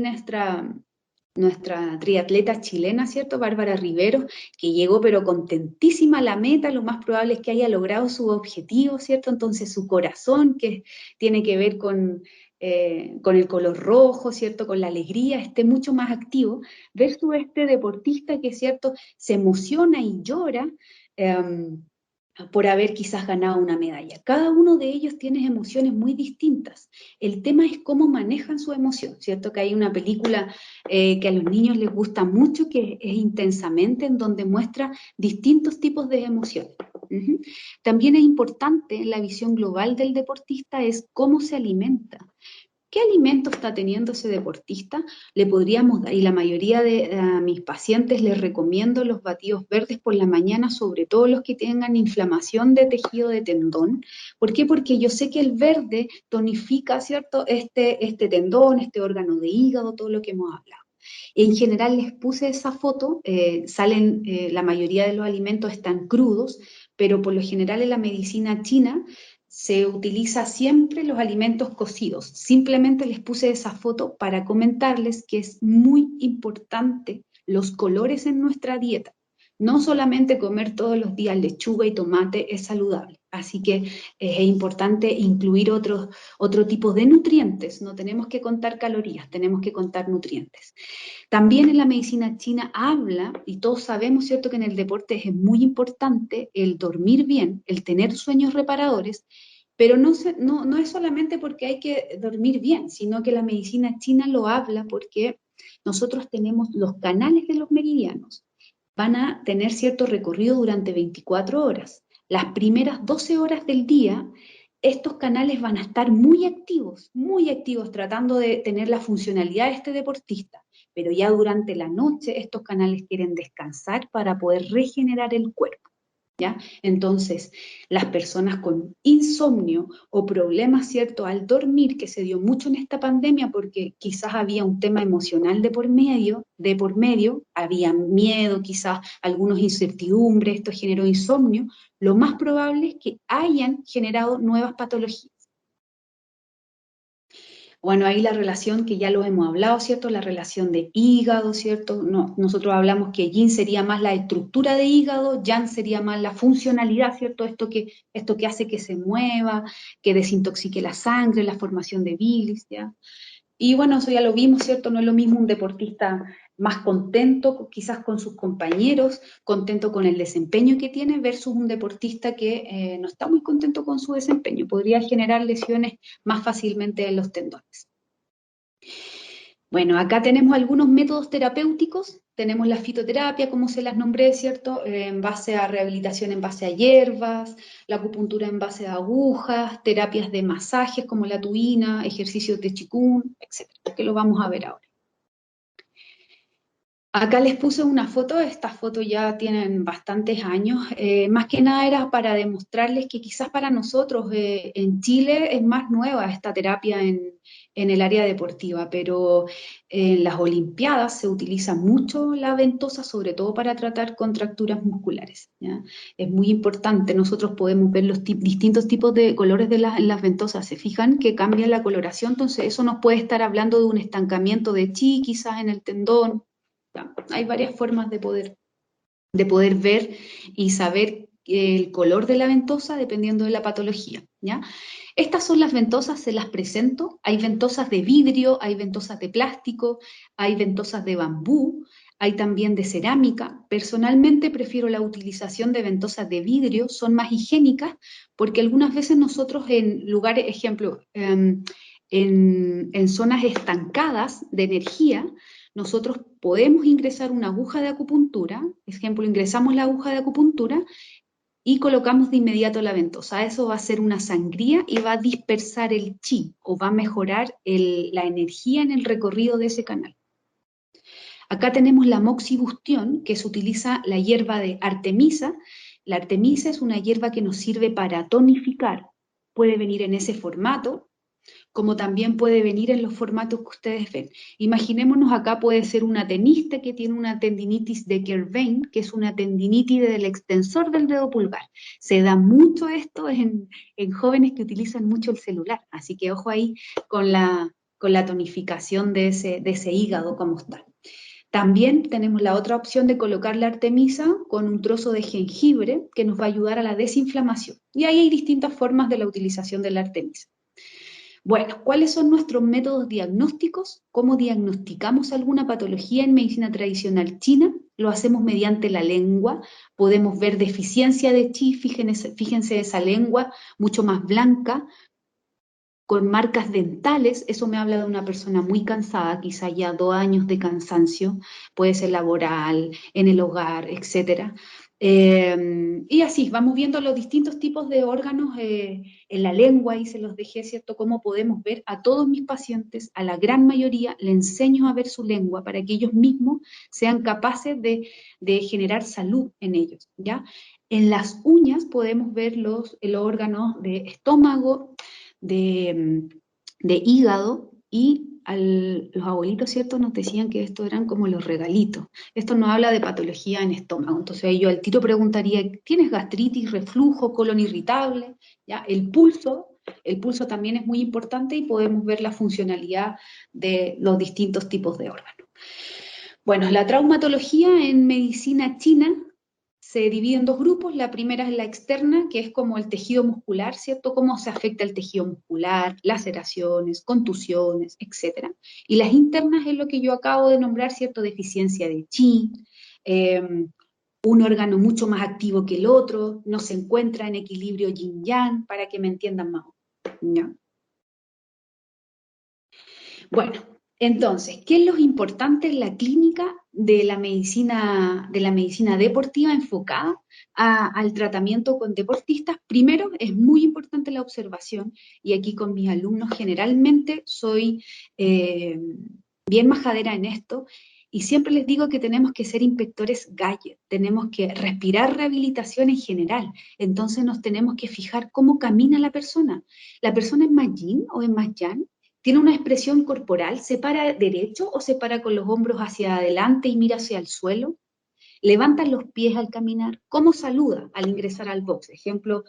nuestra triatleta chilena, ¿cierto?, Bárbara Rivero, que llegó pero contentísima a la meta, lo más probable es que haya logrado su objetivo, ¿cierto? Entonces su corazón, que tiene que ver con el color rojo, ¿cierto?, con la alegría, esté mucho más activo, versus este deportista que, ¿cierto?, se emociona y llora por haber quizás ganado una medalla. Cada uno de ellos tiene emociones muy distintas. El tema es cómo manejan su emoción, ¿cierto? Que hay una película que a los niños les gusta mucho, que es Intensamente, en donde muestra distintos tipos de emociones. También es importante en la visión global del deportista es cómo se alimenta. ¿Qué alimento está teniendo ese deportista? Le podríamos dar, y la mayoría de mis pacientes les recomiendo los batidos verdes por la mañana, sobre todo los que tengan inflamación de tejido de tendón. ¿Por qué? Porque yo sé que el verde tonifica, ¿cierto? Este tendón, este órgano de hígado, todo lo que hemos hablado. En general les puse esa foto, la mayoría de los alimentos están crudos, pero por lo general en la medicina china se utiliza siempre los alimentos cocidos. Simplemente les puse esa foto para comentarles que es muy importante los colores en nuestra dieta. No solamente comer todos los días lechuga y tomate es saludable. Así que es importante incluir otro tipo de nutrientes. No tenemos que contar calorías, tenemos que contar nutrientes. También en la medicina china habla, y todos sabemos, ¿cierto?, que en el deporte es muy importante el dormir bien, el tener sueños reparadores, pero no es solamente porque hay que dormir bien, sino que la medicina china lo habla porque nosotros tenemos los canales de los meridianos, van a tener cierto recorrido durante 24 horas. Las primeras 12 horas del día, estos canales van a estar muy activos, tratando de tener la funcionalidad de este deportista. Pero ya durante la noche estos canales quieren descansar para poder regenerar el cuerpo, ¿ya? Entonces, las personas con insomnio o problemas, ¿cierto?, al dormir, que se dio mucho en esta pandemia porque quizás había un tema emocional de por medio, había miedo, quizás algunos incertidumbres, esto generó insomnio, lo más probable es que hayan generado nuevas patologías. Bueno, ahí la relación que ya lo hemos hablado, ¿cierto? La relación de hígado, ¿cierto? No, nosotros hablamos que yin sería más la estructura de hígado, yang sería más la funcionalidad, ¿cierto? Esto que hace que se mueva, que desintoxique la sangre, la formación de bilis, ¿ya? Y bueno, eso ya lo vimos, ¿cierto? No es lo mismo un deportista más contento, quizás con sus compañeros, contento con el desempeño que tiene, versus un deportista que no está muy contento con su desempeño. Podría generar lesiones más fácilmente en los tendones. Bueno, acá tenemos algunos métodos terapéuticos. Tenemos la fitoterapia, como se las nombré, ¿cierto? En base a rehabilitación, en base a hierbas, la acupuntura en base a agujas, terapias de masajes como la tuina, ejercicios de Qigong, etc. Que lo vamos a ver ahora. Acá les puse una foto, estas fotos ya tienen bastantes años, más que nada era para demostrarles que quizás para nosotros en Chile es más nueva esta terapia en el área deportiva, pero en las Olimpiadas se utiliza mucho la ventosa, sobre todo para tratar contracturas musculares, ¿ya? Es muy importante, nosotros podemos ver los distintos tipos de colores de en las ventosas, se fijan que cambia la coloración, entonces eso nos puede estar hablando de un estancamiento de chi quizás en el tendón. Hay varias formas de poder ver y saber el color de la ventosa dependiendo de la patología, ¿ya? Estas son las ventosas, se las presento. Hay ventosas de vidrio, hay ventosas de plástico, hay ventosas de bambú, hay también de cerámica. Personalmente prefiero la utilización de ventosas de vidrio, son más higiénicas, porque algunas veces nosotros en lugares, ejemplo, en zonas estancadas de energía, nosotros podemos ingresar una aguja de acupuntura, ejemplo, ingresamos la aguja de acupuntura y colocamos de inmediato la ventosa. Eso va a ser una sangría y va a dispersar el chi o va a mejorar la energía en el recorrido de ese canal. Acá tenemos la moxibustión, que se utiliza la hierba de artemisa. La artemisa es una hierba que nos sirve para tonificar. Puede venir en ese formato, como también puede venir en los formatos que ustedes ven. Imaginémonos acá puede ser una tenista que tiene una tendinitis de Kerbein, que es una tendinitis del extensor del dedo pulgar. Se da mucho esto en jóvenes que utilizan mucho el celular, así que ojo ahí con la tonificación de ese hígado como está. También tenemos la otra opción de colocar la artemisa con un trozo de jengibre que nos va a ayudar a la desinflamación. Y ahí hay distintas formas de la utilización de la artemisa. Bueno, ¿cuáles son nuestros métodos diagnósticos? ¿Cómo diagnosticamos alguna patología en medicina tradicional china? Lo hacemos mediante la lengua. Podemos ver deficiencia de chi, fíjense esa lengua mucho más blanca, con marcas dentales. Eso me habla de una persona muy cansada, quizá ya 2 años de cansancio, puede ser laboral, en el hogar, etcétera. Y así, vamos viendo los distintos tipos de órganos en la lengua, y se los dejé, ¿cierto? Cómo podemos ver a todos mis pacientes, a la gran mayoría, le enseño a ver su lengua para que ellos mismos sean capaces de generar salud en ellos, ¿ya? En las uñas podemos ver los órganos de estómago, de hígado, y los abuelitos, ¿cierto?, nos decían que estos eran como los regalitos. Esto nos habla de patología en estómago. Entonces ahí yo al tiro preguntaría, ¿tienes gastritis, reflujo, colon irritable? ¿Ya? El pulso también es muy importante, y podemos ver la funcionalidad de los distintos tipos de órganos. Bueno, la traumatología en medicina china se divide en 2 grupos. La primera es la externa, que es como el tejido muscular, ¿cierto? Cómo se afecta el tejido muscular, laceraciones, contusiones, etc. Y las internas es lo que yo acabo de nombrar, ¿cierto? Deficiencia de chi, un órgano mucho más activo que el otro, no se encuentra en equilibrio yin-yang, para que me entiendan más. ¿Ya? Bueno, entonces, ¿qué es lo importante en la clínica de la medicina deportiva enfocada al tratamiento con deportistas? Primero, es muy importante la observación, y aquí con mis alumnos generalmente soy bien majadera en esto, y siempre les digo que tenemos que ser inspectores Geiger, tenemos que respirar rehabilitación en general. Entonces nos tenemos que fijar cómo camina la persona. ¿La persona es más yin o es más yang? ¿Tiene una expresión corporal? ¿Se para derecho o se para con los hombros hacia adelante y mira hacia el suelo? ¿Levanta los pies al caminar? ¿Cómo saluda al ingresar al box? Ejemplo,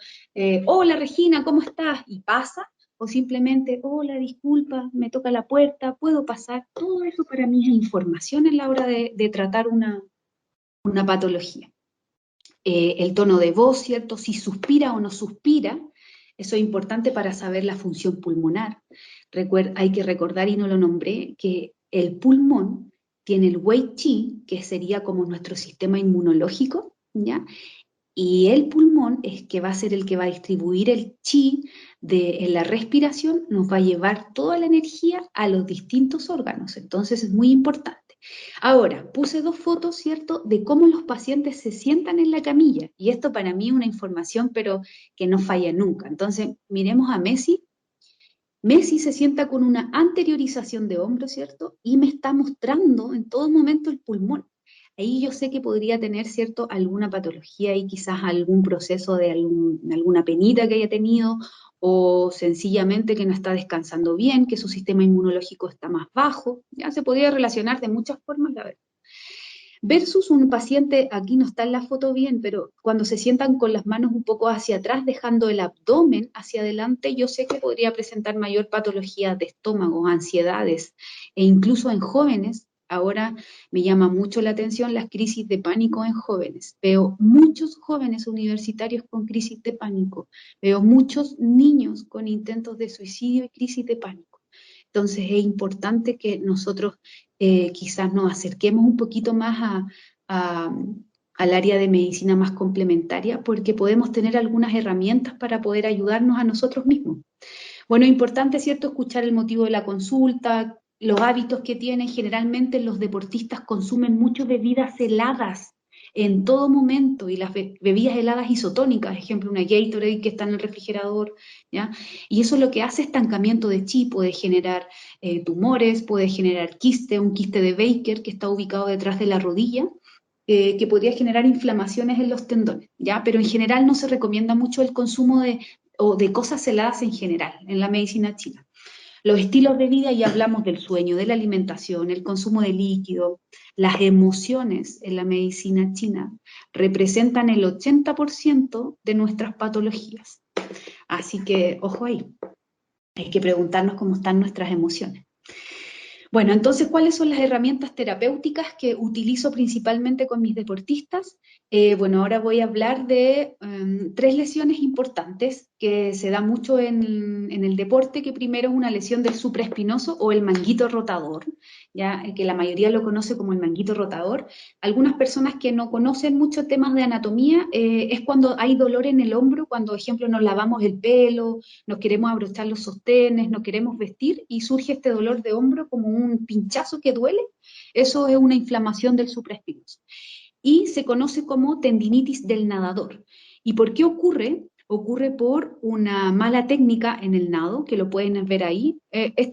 hola Regina, ¿cómo estás? Y pasa. O simplemente, hola, disculpa, me toca la puerta, ¿puedo pasar? Todo eso para mí es información en la hora de tratar una patología. El tono de voz, ¿cierto? Si suspira o no suspira, eso es importante para saber la función pulmonar. Hay que recordar, y no lo nombré, que el pulmón tiene el Wei Qi, que sería como nuestro sistema inmunológico, ¿ya? Y el pulmón es que va a ser el que va a distribuir el chi en la respiración, nos va a llevar toda la energía a los distintos órganos. Entonces es muy importante. Ahora, puse 2 fotos, ¿cierto?, de cómo los pacientes se sientan en la camilla. Y esto para mí es una información, pero que no falla nunca. Entonces, miremos a Messi. Messi se sienta con una anteriorización de hombro, ¿cierto? Y me está mostrando en todo momento el pulmón. Ahí yo sé que podría tener, ¿cierto?, alguna patología y quizás algún proceso de alguna penita que haya tenido, o sencillamente que no está descansando bien, que su sistema inmunológico está más bajo. Ya se podría relacionar de muchas formas, la verdad. Versus un paciente, aquí no está en la foto bien, pero cuando se sientan con las manos un poco hacia atrás, dejando el abdomen hacia adelante, yo sé que podría presentar mayor patología de estómago, ansiedades, e incluso en jóvenes. Ahora me llama mucho la atención las crisis de pánico en jóvenes. Veo muchos jóvenes universitarios con crisis de pánico. Veo muchos niños con intentos de suicidio y crisis de pánico. Entonces es importante que nosotros quizás nos acerquemos un poquito más al área de medicina más complementaria, porque podemos tener algunas herramientas para poder ayudarnos a nosotros mismos. Bueno, es importante, ¿cierto?, escuchar el motivo de la consulta, los hábitos que tienen. Generalmente los deportistas consumen muchas bebidas heladas en todo momento, y las bebidas heladas isotónicas, ejemplo, una Gatorade que está en el refrigerador, ¿ya? Y eso lo que hace estancamiento de chi, puede generar tumores, puede generar un quiste de Baker que está ubicado detrás de la rodilla, que podría generar inflamaciones en los tendones, ¿ya? Pero en general no se recomienda mucho el consumo de cosas heladas en general en la medicina china. Los estilos de vida, ya hablamos del sueño, de la alimentación, el consumo de líquido. Las emociones en la medicina china representan el 80% de nuestras patologías. Así que, ojo ahí, hay que preguntarnos cómo están nuestras emociones. Bueno, entonces, ¿cuáles son las herramientas terapéuticas que utilizo principalmente con mis deportistas? Bueno, ahora voy a hablar de 3 lesiones importantes que se da mucho en el deporte, que primero es una lesión del supraespinoso o el manguito rotador, ya que la mayoría lo conoce como el manguito rotador. Algunas personas que no conocen muchos temas de anatomía, es cuando hay dolor en el hombro, cuando, ejemplo, nos lavamos el pelo, nos queremos abrochar los sostenes, nos queremos vestir y surge este dolor de hombro como un pinchazo que duele. Eso es una inflamación del supraespinoso. Y se conoce como tendinitis del nadador. ¿Y por qué ocurre? Ocurre por una mala técnica en el nado, que lo pueden ver ahí. Es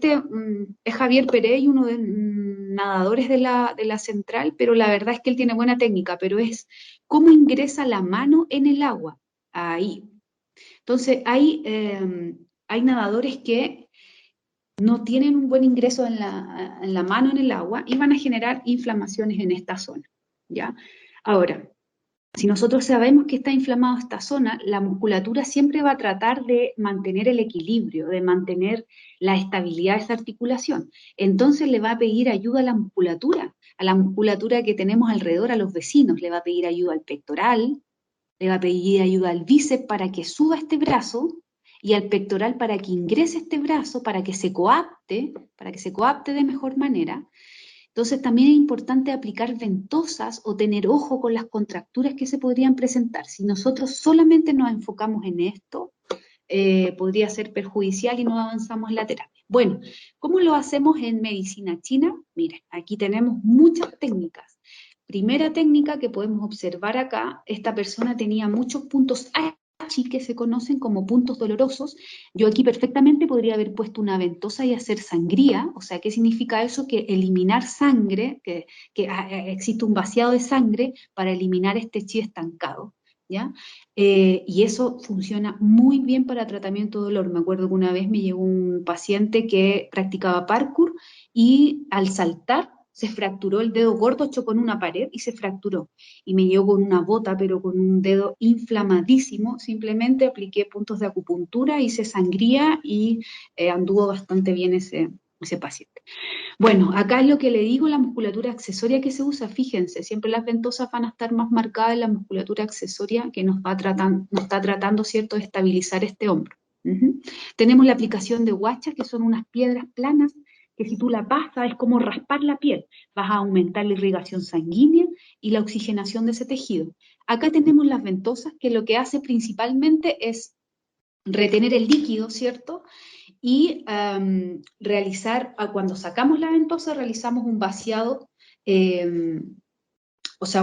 Javier Perey, uno de nadadores de la central, pero la verdad es que él tiene buena técnica, pero es cómo ingresa la mano en el agua. Ahí. Entonces, hay nadadores que no tienen un buen ingreso en la mano en el agua y van a generar inflamaciones en esta zona, ¿ya? Ahora, si nosotros sabemos que está inflamada esta zona, la musculatura siempre va a tratar de mantener el equilibrio, de mantener la estabilidad de esa articulación. Entonces le va a pedir ayuda a la musculatura que tenemos alrededor, a los vecinos, le va a pedir ayuda al pectoral, le va a pedir ayuda al bíceps para que suba este brazo y al pectoral para que ingrese este brazo, para que se coapte de mejor manera. Entonces también es importante aplicar ventosas o tener ojo con las contracturas que se podrían presentar. Si nosotros solamente nos enfocamos en esto, podría ser perjudicial y no avanzamos en la terapia. Bueno, ¿cómo lo hacemos en medicina china? Miren, aquí tenemos muchas técnicas. Primera técnica que podemos observar acá, esta persona tenía muchos puntos H que se conocen como puntos dolorosos. Yo aquí perfectamente podría haber puesto una ventosa y hacer sangría. O sea, ¿qué significa eso? Que eliminar sangre, que existe un vaciado de sangre para eliminar este chi estancado, ¿ya? Y eso funciona muy bien para tratamiento de dolor. Me acuerdo que una vez me llegó un paciente que practicaba parkour y al saltar se fracturó el dedo gordo, chocó en una pared y se fracturó. Y me llegó con una bota, pero con un dedo inflamadísimo. Simplemente apliqué puntos de acupuntura, hice sangría y anduvo bastante bien ese paciente. Bueno, acá es lo que le digo, la musculatura accesoria que se usa, fíjense, siempre las ventosas van a estar más marcadas en la musculatura accesoria que nos está tratando, ¿cierto?, de estabilizar este hombro. Tenemos la aplicación de guachas, que son unas piedras planas, que si tú la pasas es como raspar la piel, vas a aumentar la irrigación sanguínea y la oxigenación de ese tejido. Acá tenemos las ventosas, que lo que hace principalmente es retener el líquido, ¿cierto?, y realizar, cuando sacamos la ventosa, realizamos un vaciado, o sea,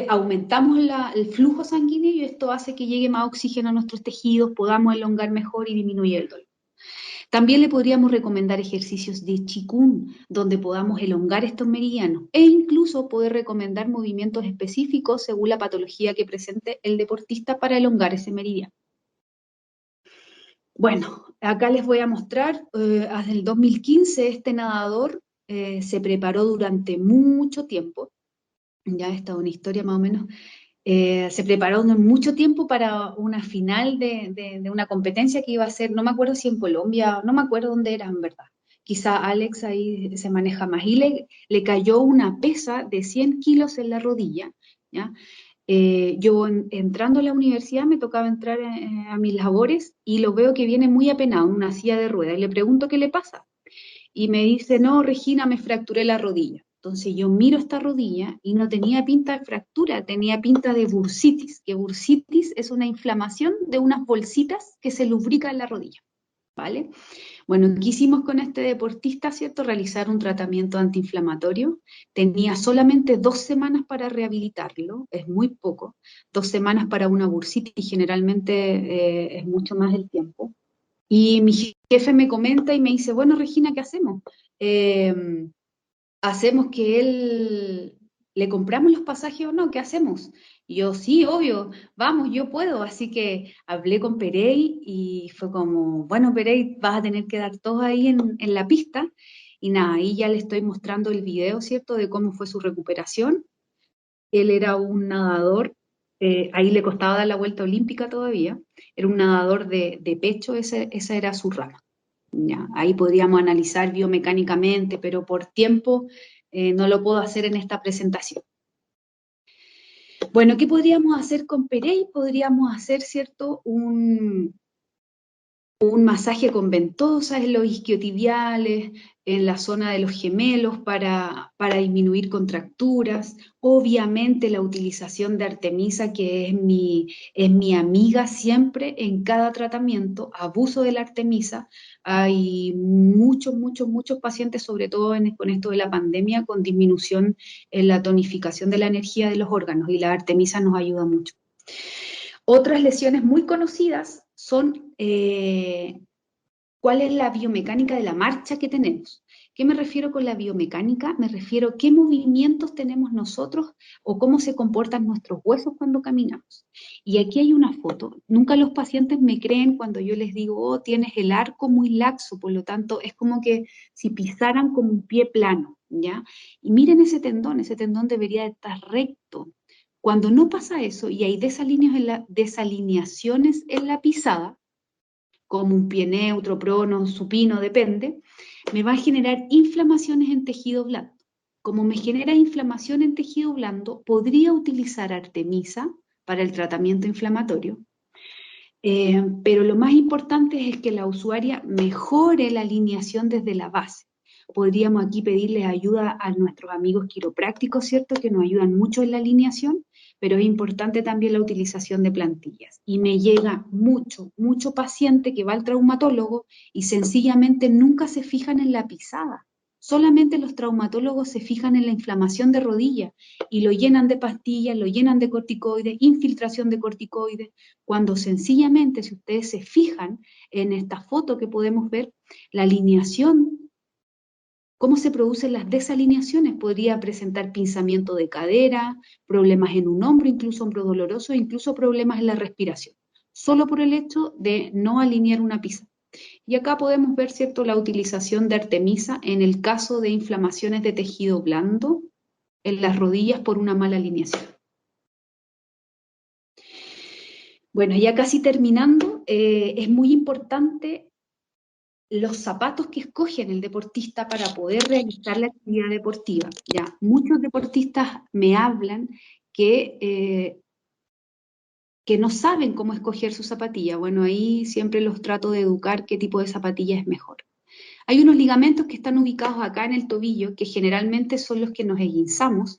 aumentamos el flujo sanguíneo y esto hace que llegue más oxígeno a nuestros tejidos, podamos elongar mejor y disminuir el dolor. También le podríamos recomendar ejercicios de Qigong, donde podamos elongar estos meridianos, e incluso poder recomendar movimientos específicos según la patología que presente el deportista para elongar ese meridiano. Bueno, acá les voy a mostrar, desde el 2015 este nadador se preparó durante mucho tiempo, ya está una historia más o menos, se preparó mucho tiempo para una final de una competencia que iba a ser, no me acuerdo si en Colombia, no me acuerdo dónde era en verdad, quizá Alex ahí se maneja más, y le cayó una pesa de 100 kilos en la rodilla, ¿ya? Yo entrando a la universidad me tocaba entrar a mis labores y lo veo que viene muy apenado en una silla de ruedas y le pregunto qué le pasa y me dice, no, Regina, me fracturé la rodilla. Entonces yo miro esta rodilla y no tenía pinta de fractura, tenía pinta de bursitis, que bursitis es una inflamación de unas bolsitas que se lubrican en la rodilla, ¿vale? Bueno, ¿qué hicimos con este deportista, cierto? Realizar un tratamiento antiinflamatorio. Tenía solamente 2 semanas para rehabilitarlo, es muy poco. 2 semanas para una bursitis, generalmente es mucho más el tiempo. Y mi jefe me comenta y me dice, bueno, Regina, ¿qué hacemos? ¿Hacemos que él, le compramos los pasajes o no? ¿Qué hacemos? Y yo, sí, obvio, vamos, yo puedo. Así que hablé con Perey y fue como, bueno, Perey, vas a tener que dar todo ahí en la pista. Y nada, ahí ya le estoy mostrando el video, ¿cierto?, de cómo fue su recuperación. Él era un nadador, ahí le costaba dar la vuelta olímpica todavía, era un nadador de pecho, esa era su rama. Ya, ahí podríamos analizar biomecánicamente, pero por tiempo no lo puedo hacer en esta presentación. Bueno, ¿qué podríamos hacer con Perey? Podríamos hacer, ¿cierto?, un masaje con ventosas en los isquiotibiales, en la zona de los gemelos para disminuir contracturas. Obviamente la utilización de Artemisa, que es mi amiga siempre en cada tratamiento, abuso de la Artemisa. Hay muchos pacientes, sobre todo con esto de la pandemia, con disminución en la tonificación de la energía de los órganos, y la Artemisa nos ayuda mucho. Otras lesiones muy conocidas son cuál es la biomecánica de la marcha que tenemos. ¿Qué me refiero con la biomecánica? Me refiero a qué movimientos tenemos nosotros o cómo se comportan nuestros huesos cuando caminamos. Y aquí hay una foto. Nunca los pacientes me creen cuando yo les digo, oh, tienes el arco muy laxo, por lo tanto es como que si pisaran como un pie plano, ¿ya? Y miren ese tendón debería estar recto. Cuando no pasa eso y hay desalineaciones en la pisada, como un pie neutro, prono, supino, depende, me va a generar inflamaciones en tejido blando. Como me genera inflamación en tejido blando, podría utilizar Artemisa para el tratamiento inflamatorio, pero lo más importante es que la usuaria mejore la alineación desde la base. Podríamos aquí pedirles ayuda a nuestros amigos quiroprácticos, ¿cierto? Que nos ayudan mucho en la alineación, pero es importante también la utilización de plantillas. Y me llega mucho paciente que va al traumatólogo y sencillamente nunca se fijan en la pisada. Solamente los traumatólogos se fijan en la inflamación de rodilla y lo llenan de pastillas, lo llenan de corticoides, infiltración de corticoides, cuando sencillamente, si ustedes se fijan en esta foto que podemos ver, la alineación, cómo se producen las desalineaciones, podría presentar pinzamiento de cadera, problemas en un hombro, incluso hombro doloroso, incluso problemas en la respiración, solo por el hecho de no alinear una pisada. Y acá podemos ver, ¿cierto?, la utilización de Artemisa en el caso de inflamaciones de tejido blando en las rodillas por una mala alineación. Bueno, ya casi terminando, es muy importante los zapatos que escogen el deportista para poder realizar la actividad deportiva. Ya, muchos deportistas me hablan que no saben cómo escoger su zapatilla. Bueno, ahí siempre los trato de educar qué tipo de zapatilla es mejor. Hay unos ligamentos que están ubicados acá en el tobillo, que generalmente son los que nos esguinzamos,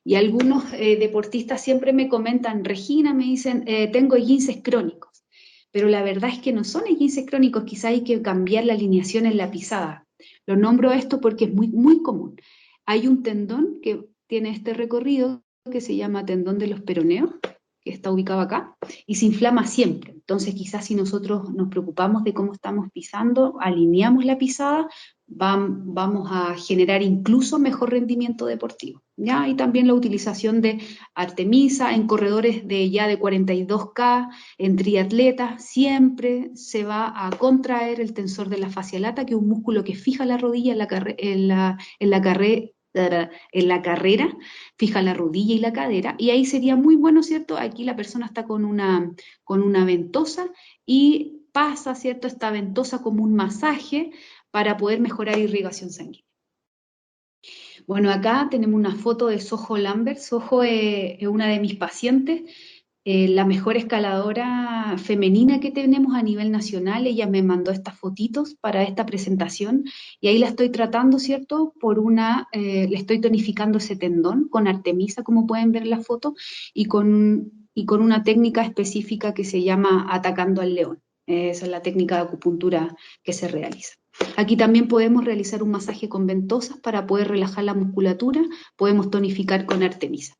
y algunos deportistas siempre me comentan, Regina, me dicen, tengo esguinces crónicos, pero la verdad es que no son esguinces crónicos, quizá hay que cambiar la alineación en la pisada. Lo nombro esto porque es muy común. Hay un tendón que tiene este recorrido que se llama tendón de los peroneos, que está ubicado acá, y se inflama siempre. Entonces quizás si nosotros nos preocupamos de cómo estamos pisando, alineamos la pisada, vamos a generar incluso mejor rendimiento deportivo, ¿ya? Y también la utilización de Artemisa en corredores de ya de 42K, en triatletas, siempre se va a contraer el tensor de la fascia lata, que es un músculo que fija la rodilla en la carrera, fija la rodilla y la cadera, y ahí sería muy bueno, ¿cierto? Aquí la persona está con una ventosa y pasa, ¿cierto?, esta ventosa como un masaje para poder mejorar irrigación sanguínea. Bueno, acá tenemos una foto de Soho Lambert. Soho es una de mis pacientes, la mejor escaladora femenina que tenemos a nivel nacional. Ella me mandó estas fotitos para esta presentación y ahí la estoy tratando, ¿cierto? Le estoy tonificando ese tendón con Artemisa, como pueden ver en la foto, y con una técnica específica que se llama atacando al león. Esa es la técnica de acupuntura que se realiza. Aquí también podemos realizar un masaje con ventosas para poder relajar la musculatura, podemos tonificar con Artemisa.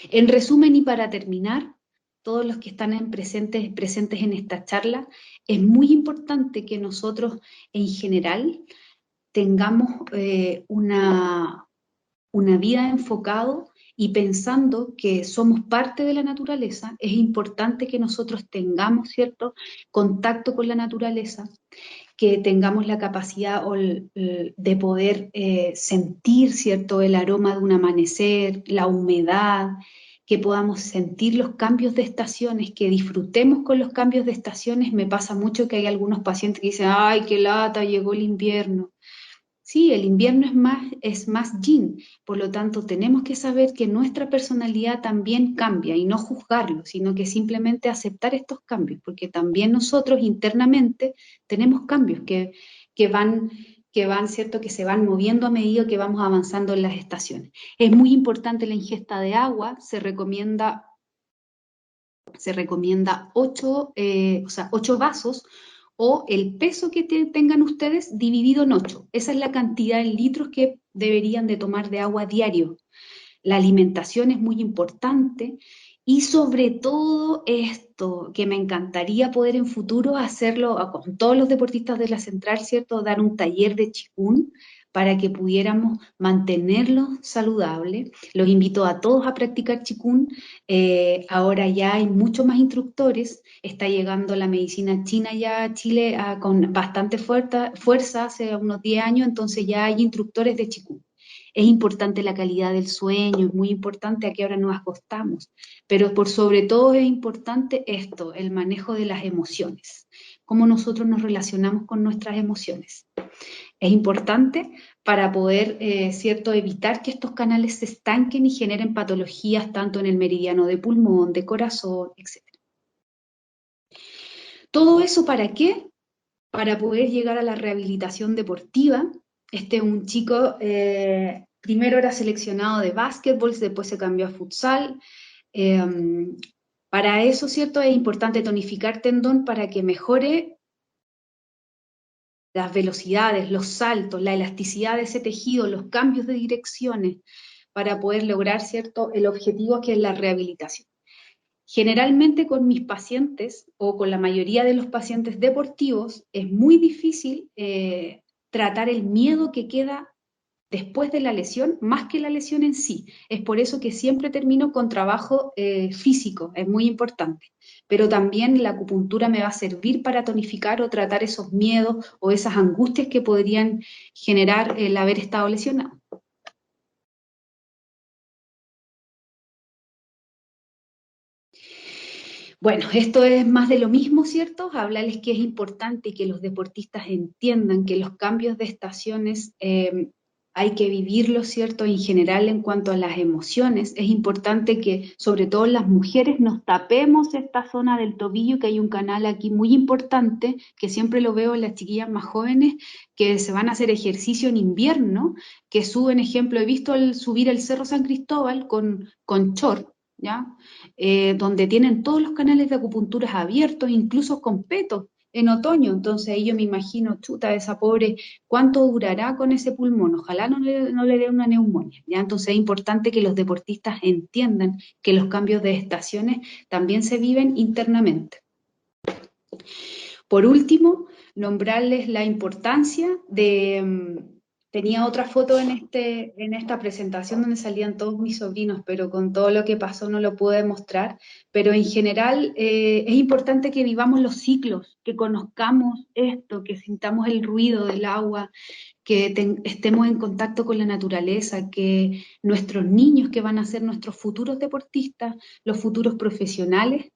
En resumen y para terminar, todos los que están presentes en esta charla, es muy importante que nosotros en general tengamos una vida enfocada y pensando que somos parte de la naturaleza. Es importante que nosotros tengamos, ¿cierto?, contacto con la naturaleza, que tengamos la capacidad de poder sentir, ¿cierto?, el aroma de un amanecer, la humedad, que podamos sentir los cambios de estaciones, que disfrutemos con los cambios de estaciones. Me pasa mucho que hay algunos pacientes que dicen, ¡ay, qué lata, llegó el invierno! Sí, el invierno es más yin, por lo tanto tenemos que saber que nuestra personalidad también cambia y no juzgarlo, sino que simplemente aceptar estos cambios, porque también nosotros internamente tenemos cambios que van, ¿cierto? Que se van moviendo a medida que vamos avanzando en las estaciones. Es muy importante la ingesta de agua, se recomienda 8, o sea, 8 vasos o el peso que tengan ustedes dividido en 8. Esa es la cantidad en litros que deberían de tomar de agua diario. La alimentación es muy importante y sobre todo esto, que me encantaría poder en futuro hacerlo con todos los deportistas de la central, ¿cierto? Dar un taller de Qigong para que pudiéramos mantenerlos saludables. Los invito a todos a practicar Qigong. Ahora ya hay muchos más instructores. Está llegando la medicina china ya a Chile con bastante fuerza hace unos 10 años, entonces ya hay instructores de Qigong. Es importante la calidad del sueño, es muy importante a qué hora nos acostamos, pero por sobre todo es importante esto, el manejo de las emociones, cómo nosotros nos relacionamos con nuestras emociones. Es importante para poder, ¿cierto?, evitar que estos canales se estanquen y generen patologías tanto en el meridiano de pulmón, de corazón, etc. ¿Todo eso para qué? Para poder llegar a la rehabilitación deportiva. Este es un chico, primero era seleccionado de básquetbol, después se cambió a futsal. Eh, para eso, ¿cierto? Es importante tonificar tendón para que mejore las velocidades, los saltos, la elasticidad de ese tejido, los cambios de direcciones, para poder lograr, ¿cierto?, el objetivo que es la rehabilitación. Generalmente con mis pacientes o con la mayoría de los pacientes deportivos es muy difícil tratar el miedo que queda después de la lesión, más que la lesión en sí. Es por eso que siempre termino con trabajo físico, es muy importante. Pero también la acupuntura me va a servir para tonificar o tratar esos miedos o esas angustias que podrían generar el haber estado lesionado. Bueno, esto es más de lo mismo, ¿cierto? Hablarles que es importante que los deportistas entiendan que los cambios de estaciones hay que vivirlos, ¿cierto? En general, en cuanto a las emociones, es importante que, sobre todo las mujeres, nos tapemos esta zona del tobillo, que hay un canal aquí muy importante, que siempre lo veo en las chiquillas más jóvenes, que se van a hacer ejercicio en invierno, que suben, ejemplo, he visto subir el Cerro San Cristóbal con short, ¿ya? Donde tienen todos los canales de acupuntura abiertos, incluso con petos en otoño. Entonces ahí yo me imagino, chuta, esa pobre, ¿cuánto durará con ese pulmón? Ojalá no le dé una neumonía, ¿ya? Entonces es importante que los deportistas entiendan que los cambios de estaciones también se viven internamente. Por último, nombrarles la importancia de... Tenía otra foto en esta presentación donde salían todos mis sobrinos, pero con todo lo que pasó no lo pude mostrar. Pero en general es importante que vivamos los ciclos, que conozcamos esto, que sintamos el ruido del agua, que estemos en contacto con la naturaleza, que nuestros niños que van a ser nuestros futuros deportistas, los futuros profesionales,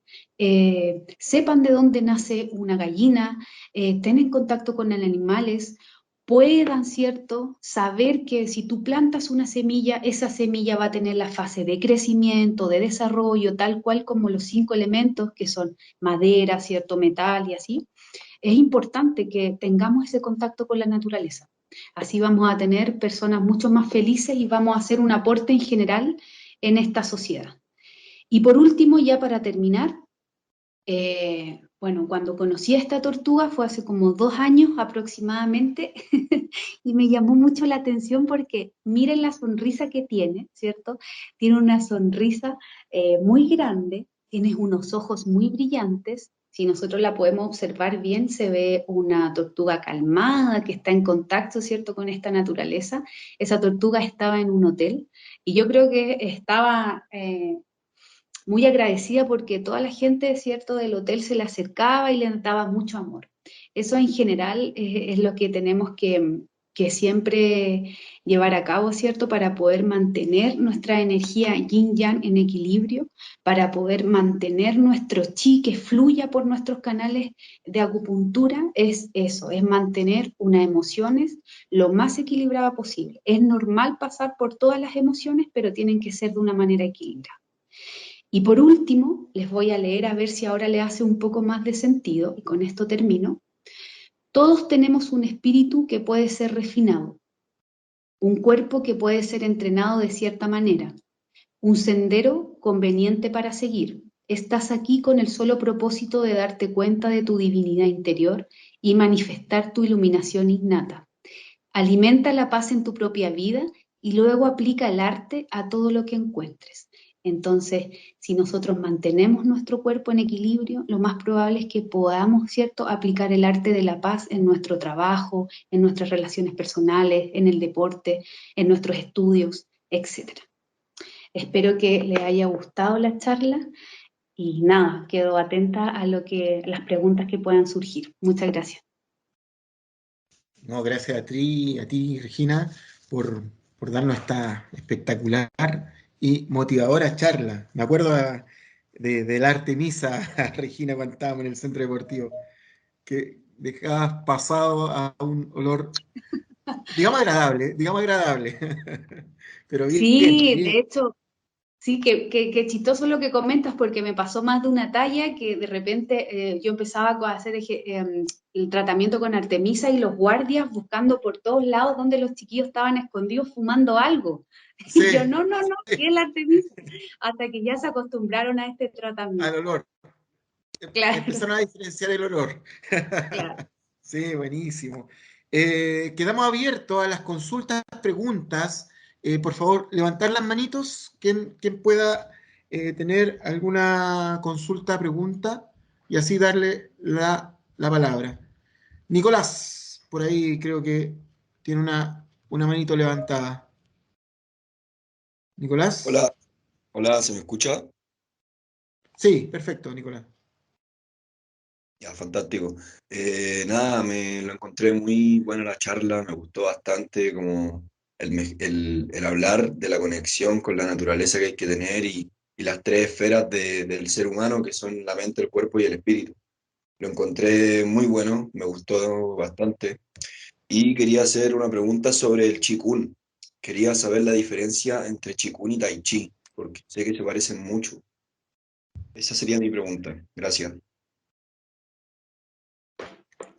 sepan de dónde nace una gallina, estén en contacto con los animales, puedan, ¿cierto?, saber que si tú plantas una semilla, esa semilla va a tener la fase de crecimiento, de desarrollo, tal cual como los 5 elementos que son madera, ¿cierto?, metal y así. Es importante que tengamos ese contacto con la naturaleza. Así vamos a tener personas mucho más felices y vamos a hacer un aporte en general en esta sociedad. Y por último, ya para terminar, bueno, cuando conocí a esta tortuga fue hace como 2 años aproximadamente y me llamó mucho la atención porque miren la sonrisa que tiene, ¿cierto? Tiene una sonrisa muy grande, tiene unos ojos muy brillantes. Si nosotros la podemos observar bien, se ve una tortuga calmada que está en contacto, ¿cierto?, con esta naturaleza. Esa tortuga estaba en un hotel y yo creo que estaba muy agradecida porque toda la gente, ¿cierto?, del hotel se le acercaba y le daba mucho amor. Eso en general es lo que tenemos que siempre llevar a cabo, ¿cierto? Para poder mantener nuestra energía yin-yang en equilibrio, para poder mantener nuestro chi que fluya por nuestros canales de acupuntura, es eso, es mantener unas emociones lo más equilibrada posible. Es normal pasar por todas las emociones, pero tienen que ser de una manera equilibrada. Y por último, les voy a leer a ver si ahora le hace un poco más de sentido, y con esto termino. Todos tenemos un espíritu que puede ser refinado, un cuerpo que puede ser entrenado de cierta manera, un sendero conveniente para seguir. Estás aquí con el solo propósito de darte cuenta de tu divinidad interior y manifestar tu iluminación innata. Alimenta la paz en tu propia vida y luego aplica el arte a todo lo que encuentres. Entonces, si nosotros mantenemos nuestro cuerpo en equilibrio, lo más probable es que podamos, ¿cierto?, aplicar el arte de la paz en nuestro trabajo, en nuestras relaciones personales, en el deporte, en nuestros estudios, etc. Espero que les haya gustado la charla y nada, quedo atenta a las preguntas que puedan surgir. Muchas gracias. No, gracias a ti, Regina, por darnos esta espectacular y motivadora charla. Me acuerdo del Artemisa, Regina, cuando estábamos en el centro deportivo, que dejabas pasado a un olor, digamos agradable. Pero bien, Sí, bien. de hecho, sí, que chistoso lo que comentas, porque me pasó más de una talla que de repente yo empezaba a hacer el tratamiento con Artemisa y los guardias buscando por todos lados donde los chiquillos estaban escondidos fumando algo. Sí, Y yo, no, sí, ¿qué es el Artemisa? Hasta que ya se acostumbraron a este al tratamiento. olor. Claro, Empezaron a diferenciar el olor. claro. Sí, buenísimo. Quedamos abiertos a las consultas, preguntas. Por favor, levantar las manitos. Quien pueda tener alguna consulta, pregunta, y así darle la palabra. Nicolás, por ahí creo que tiene una manito levantada. Nicolás. Hola, hola, ¿se me escucha? Sí, perfecto, Nicolás. Ya, fantástico. Nada, me lo encontré muy buena la charla, me gustó bastante como el hablar de la conexión con la naturaleza que hay que tener y las tres esferas del ser humano que son la mente, el cuerpo y el espíritu. Lo encontré muy bueno, me gustó bastante y quería hacer una pregunta sobre el Qigong. Quería saber la diferencia entre Qigong y Tai Chi, porque sé que se parecen mucho. Esa sería mi pregunta. Gracias.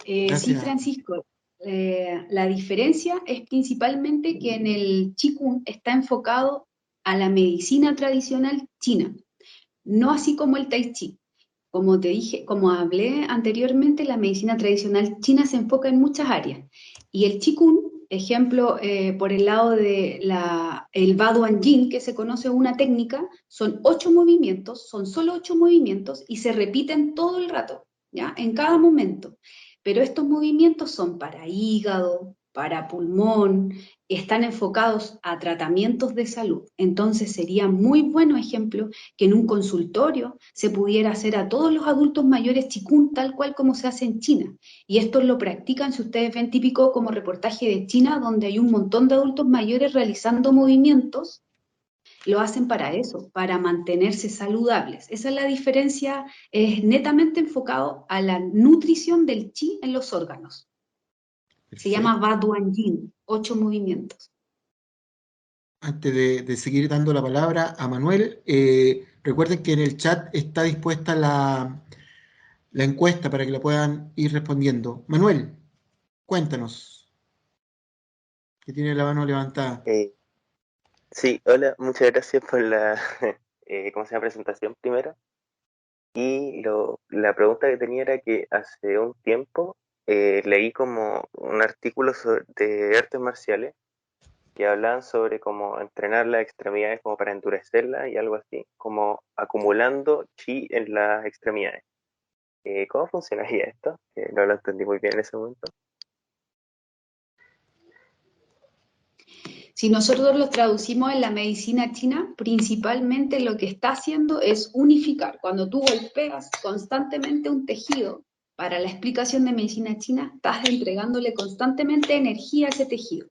Sí, Gracias. Francisco, la diferencia es principalmente que en el Qigong está enfocado a la medicina tradicional china, no así como el Tai Chi. Como te dije, como hablé anteriormente, la medicina tradicional china se enfoca en muchas áreas. Y el Qigong, ejemplo, por el lado de el Baduan Yin, que se conoce una técnica, son 8 movimientos, son solo 8 movimientos y se repiten todo el rato, ¿ya? En cada momento. Pero estos movimientos son para hígado, para pulmón, están enfocados a tratamientos de salud. Entonces sería muy bueno ejemplo que en un consultorio se pudiera hacer a todos los adultos mayores chikun tal cual como se hace en China. Y esto lo practican, si ustedes ven típico como reportaje de China, donde hay un montón de adultos mayores realizando movimientos, lo hacen para eso, para mantenerse saludables. Esa es la diferencia, es netamente enfocado a la nutrición del chi en los órganos. Se llama Perfecto. Baduan Yin, 8 movimientos. Antes de seguir dando la palabra a Manuel, recuerden que en el chat está dispuesta la encuesta para que la puedan ir respondiendo. Manuel, cuéntanos, que tiene la mano levantada. Eh, sí, hola, muchas gracias por la ¿cómo se llama? Presentación primero. Y la pregunta que tenía era que hace un tiempo leí como un artículo de artes marciales que hablaban sobre cómo entrenar las extremidades como para endurecerlas y algo así, como acumulando chi en las extremidades. ¿Cómo funcionaría esto? Que no lo entendí muy bien en ese momento. Si nosotros lo traducimos en la medicina china, principalmente lo que está haciendo es unificar. Cuando tú golpeas constantemente un tejido, para la explicación de medicina china, estás entregándole constantemente energía a ese tejido.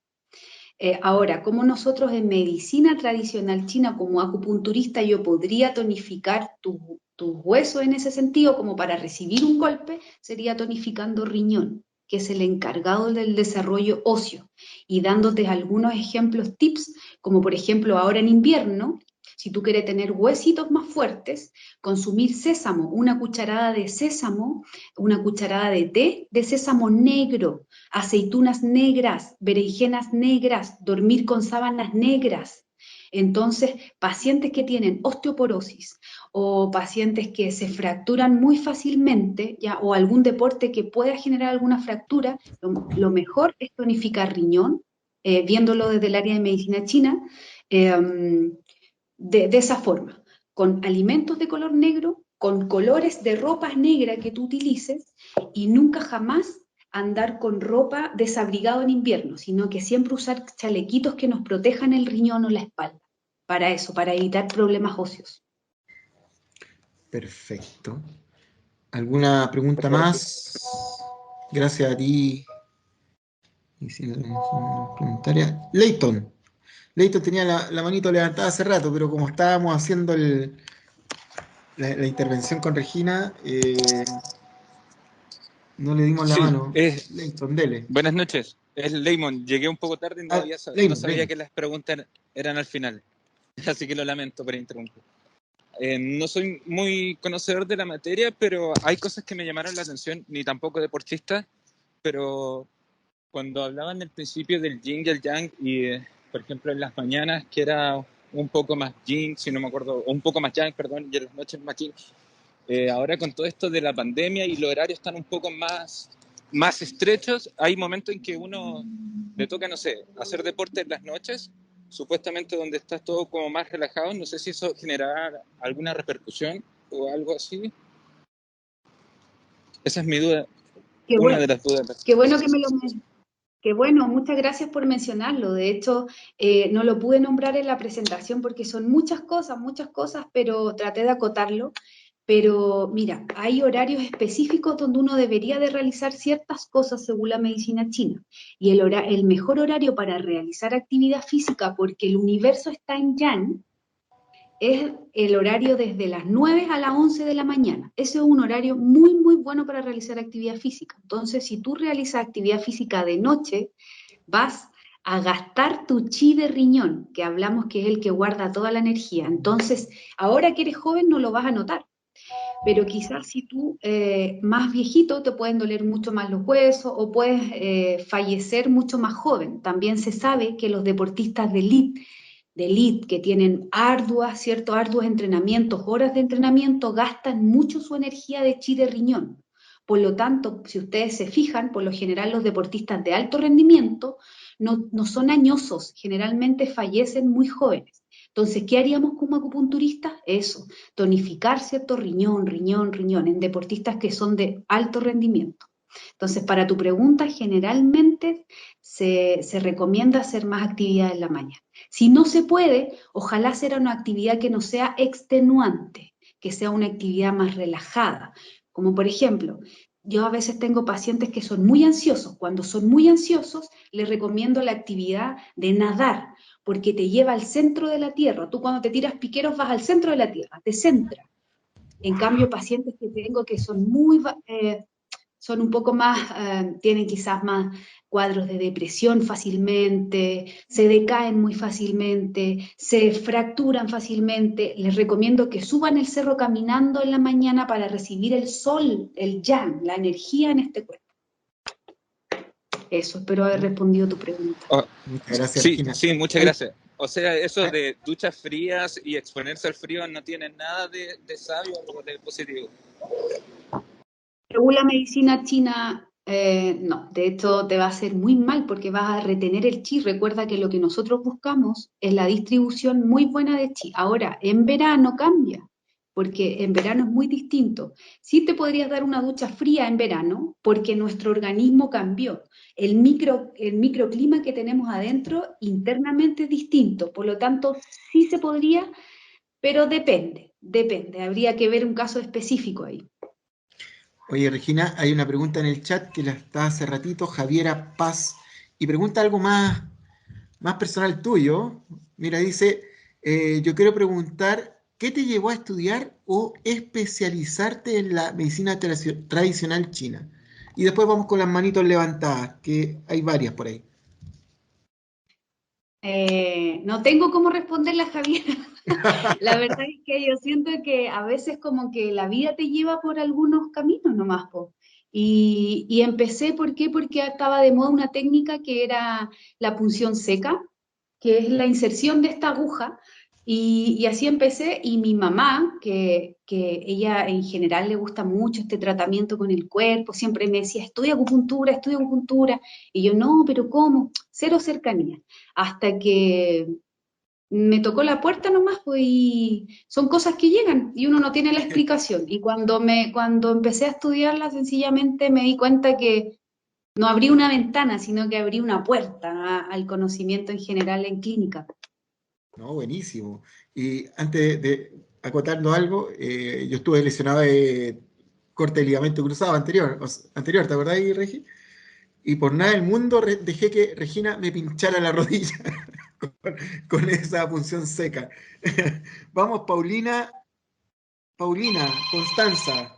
Ahora, como nosotros en medicina tradicional china, como acupunturista, yo podría tonificar tus huesos en ese sentido, como para recibir un golpe, sería tonificando riñón, que es el encargado del desarrollo óseo, y dándote algunos ejemplos, tips, como por ejemplo ahora en invierno, si tú quieres tener huesitos más fuertes, consumir sésamo, una cucharada de sésamo, una cucharada de té de sésamo negro, aceitunas negras, berenjenas negras, dormir con sábanas negras. Entonces, pacientes que tienen osteoporosis o pacientes que se fracturan muy fácilmente, ya, o algún deporte que pueda generar alguna fractura, lo mejor es tonificar riñón, viéndolo desde el área de medicina china, de esa forma, con alimentos de color negro, con colores de ropas negras que tú utilices y nunca jamás andar con ropa desabrigado en invierno, sino que siempre usar chalequitos que nos protejan el riñón o la espalda. Para eso, para evitar problemas óseos. Perfecto. ¿Alguna pregunta más? Gracias a ti. Leighton. Leighton tenía la manito levantada hace rato, pero como estábamos haciendo la intervención con Regina, no le dimos la Sí, mano. Leighton, dele. buenas noches. Es Leymon. Llegué un poco tarde y no Leymon, sabía Leymon. que las preguntas eran al final. Así que lo lamento por interrumpir. No soy muy conocedor de la materia, pero hay cosas que me llamaron la atención, ni tampoco deportista, pero cuando hablaban al principio del yin y el yang, y por ejemplo en las mañanas que era un poco más yin, si no me acuerdo, o un poco más yang, perdón, y en las noches más yin. Ahora con todo esto de la pandemia y los horarios están un poco más estrechos, hay momentos en que uno le toca, no sé, hacer deporte en las noches, supuestamente donde estás todo como más relajado. No sé si eso generará alguna repercusión o algo así. Esa es mi duda, Qué una bueno, de las dudas. qué bueno que me lo... Qué bueno, muchas gracias por mencionarlo. De hecho, no lo pude nombrar en la presentación porque son muchas cosas, pero traté de acotarlo. Pero mira, hay horarios específicos donde uno debería de realizar ciertas cosas según la medicina china. Y el mejor horario para realizar actividad física, porque el universo está en yang, es el horario desde las 9 a las 11 de la mañana. Ese es un horario muy, muy bueno para realizar actividad física. Entonces, si tú realizas actividad física de noche, vas a gastar tu chi de riñón, que hablamos que es el que guarda toda la energía. Entonces, ahora que eres joven no lo vas a notar, pero quizás si tú más viejito te pueden doler mucho más los huesos o puedes fallecer mucho más joven. También se sabe que los deportistas de elite que tienen arduos entrenamientos, horas de entrenamiento, gastan mucho su energía de chi de riñón. Por lo tanto, si ustedes se fijan, por lo general los deportistas de alto rendimiento no son añosos, generalmente fallecen muy jóvenes. Entonces, ¿qué haríamos como acupunturistas? Eso, tonificar, ¿cierto? Riñón, en deportistas que son de alto rendimiento. Entonces, para tu pregunta, generalmente se recomienda hacer más actividad en la mañana. Si no se puede, ojalá hacer una actividad que no sea extenuante, que sea una actividad más relajada. Como por ejemplo, yo a veces tengo pacientes que son muy ansiosos. Cuando son muy ansiosos, les recomiendo la actividad de nadar, porque te lleva al centro de la tierra. Tú cuando te tiras piqueros vas al centro de la tierra, te centra. En cambio, pacientes que tengo que son un poco más, tienen quizás más cuadros de depresión fácilmente, se decaen muy fácilmente, se fracturan fácilmente. Les recomiendo que suban el cerro caminando en la mañana para recibir el sol, el yang, la energía en este cuerpo. Eso, espero haber respondido tu pregunta. Muchas gracias, Sí, Regina. sí, muchas gracias. O sea, eso de duchas frías y exponerse al frío no tiene nada de sabio o de positivo. Según la medicina china, no, de hecho te va a hacer muy mal porque vas a retener el chi. Recuerda que lo que nosotros buscamos es la distribución muy buena de chi. Ahora, en verano cambia, porque en verano es muy distinto. Sí te podrías dar una ducha fría en verano porque nuestro organismo cambió. El microclima que tenemos adentro internamente es distinto, por lo tanto sí se podría, pero depende. Habría que ver un caso específico ahí. Oye, Regina, hay una pregunta en el chat que la está hace ratito, Javiera Paz, y pregunta algo más personal tuyo. Mira, dice, yo quiero preguntar, ¿qué te llevó a estudiar o especializarte en la medicina tradicional china? Y después vamos con las manitos levantadas, que hay varias por ahí. No tengo cómo responderla, Javier. La verdad es que yo siento que a veces como que la vida te lleva por algunos caminos nomás, po. Y empecé, ¿por qué? Porque estaba de moda una técnica que era la punción seca, que es la inserción de esta aguja. Y así empecé, y mi mamá, que ella en general le gusta mucho este tratamiento con el cuerpo, siempre me decía, estudia acupuntura, y yo, no, pero ¿cómo? Cero cercanía. Hasta que me tocó la puerta nomás, pues, y son cosas que llegan y uno no tiene la explicación. Y cuando empecé a estudiarla, sencillamente me di cuenta que no abrí una ventana, sino que abrí una puerta al conocimiento en general en clínica. No, buenísimo. Y antes de acotando algo, yo estuve lesionado de corte de ligamento cruzado anterior, anterior, ¿te acordás, Regi? Y por nada del mundo dejé que Regina me pinchara la rodilla con, con esa punción seca. Vamos, Paulina, Constanza.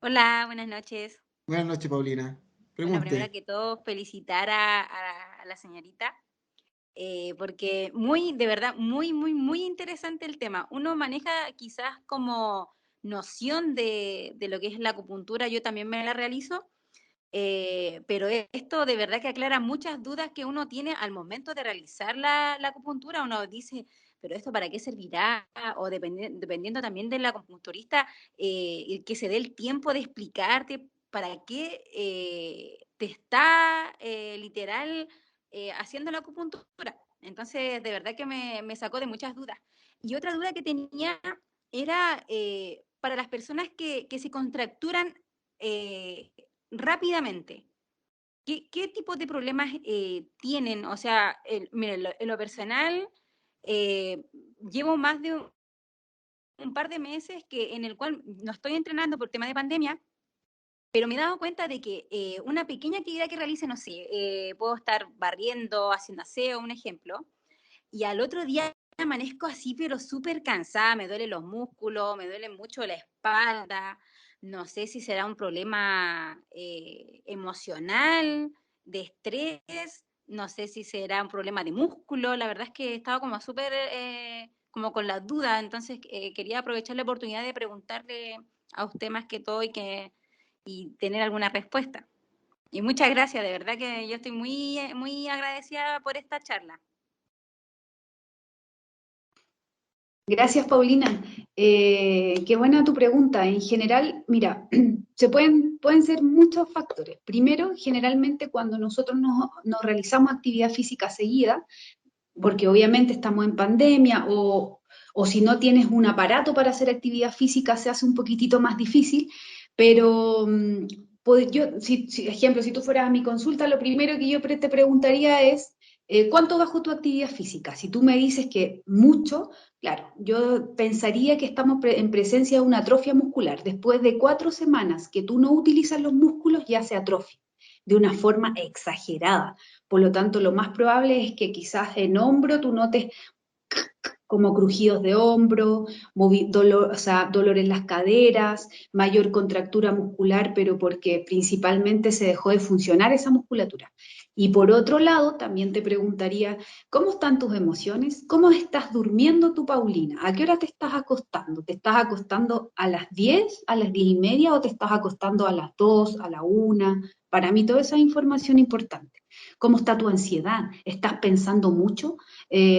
Hola, buenas noches. Buenas noches, Paulina. Bueno, primero Pregunte. que todo, felicitar a la señorita, porque muy, de verdad, muy, muy, muy interesante el tema. Uno maneja quizás como noción de lo que es la acupuntura, yo también me la realizo, pero esto de verdad que aclara muchas dudas que uno tiene al momento de realizar la acupuntura. Uno dice, pero esto para qué servirá, o dependiendo también del acupunturista, el que se dé el tiempo de explicarte para qué te está literal haciendo la acupuntura. Entonces, de verdad que me sacó de muchas dudas. Y otra duda que tenía era para las personas que se contracturan eh, rápidamente. ¿Qué tipo de problemas tienen? O sea, mire, en lo personal, eh, llevo más de un par de meses en el cual no estoy entrenando por tema de pandemia, pero me he dado cuenta de que una pequeña actividad que realice, no sé, puedo estar barriendo, haciendo aseo, un ejemplo, y al otro día amanezco así, pero súper cansada, me duelen los músculos, me duele mucho la espalda, no sé si será un problema emocional, de estrés, no sé si será un problema de músculo, la verdad es que he estado como súper, como con la duda, entonces quería aprovechar la oportunidad de preguntarle a usted más que todo y tener alguna respuesta. Y muchas gracias, de verdad que yo estoy muy, muy agradecida por esta charla. Gracias, Paulina. Qué buena tu pregunta. En general, mira, pueden ser muchos factores. Primero, generalmente cuando nosotros nos realizamos actividad física seguida, porque obviamente estamos en pandemia o si no tienes un aparato para hacer actividad física se hace un poquitito más difícil, pero ejemplo, si tú fueras a mi consulta, lo primero que yo te preguntaría es, ¿cuánto bajó tu actividad física? Si tú me dices que mucho, claro, yo pensaría que estamos en presencia de una atrofia muscular. Después de 4 semanas que tú no utilizas los músculos, ya se atrofia de una forma exagerada. Por lo tanto, lo más probable es que quizás en hombro tú notes como crujidos de hombro, dolor, o sea, dolor en las caderas, mayor contractura muscular, pero porque principalmente se dejó de funcionar esa musculatura. Y por otro lado, también te preguntaría, ¿cómo están tus emociones? ¿Cómo estás durmiendo tú, Paulina? ¿A qué hora te estás acostando? ¿Te estás acostando a las 10, a las 10:30 o te estás acostando a las 2, a la 1? Para mí toda esa es información importante. ¿Cómo está tu ansiedad? ¿Estás pensando mucho?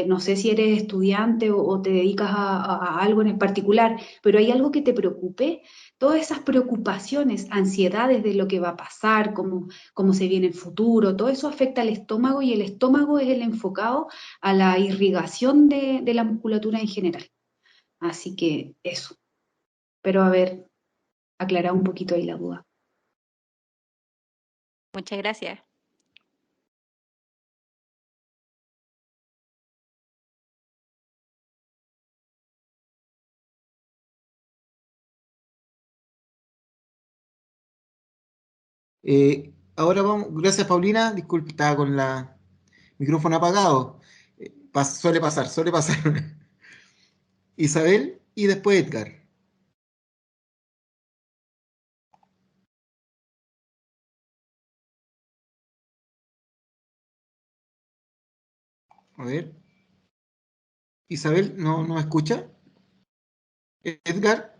No sé si eres estudiante o te dedicas a algo en particular, pero ¿hay algo que te preocupe? Todas esas preocupaciones, ansiedades de lo que va a pasar, cómo se viene el futuro, todo eso afecta al estómago y el estómago es el enfocado a la irrigación de la musculatura en general. Así que eso. Pero a ver, aclarar un poquito ahí la duda. Muchas gracias. Ahora vamos, gracias Paulina, disculpe, estaba con la micrófono apagado. Suele pasar. Isabel y después Edgar. A ver, Isabel, ¿no me escucha? Edgar,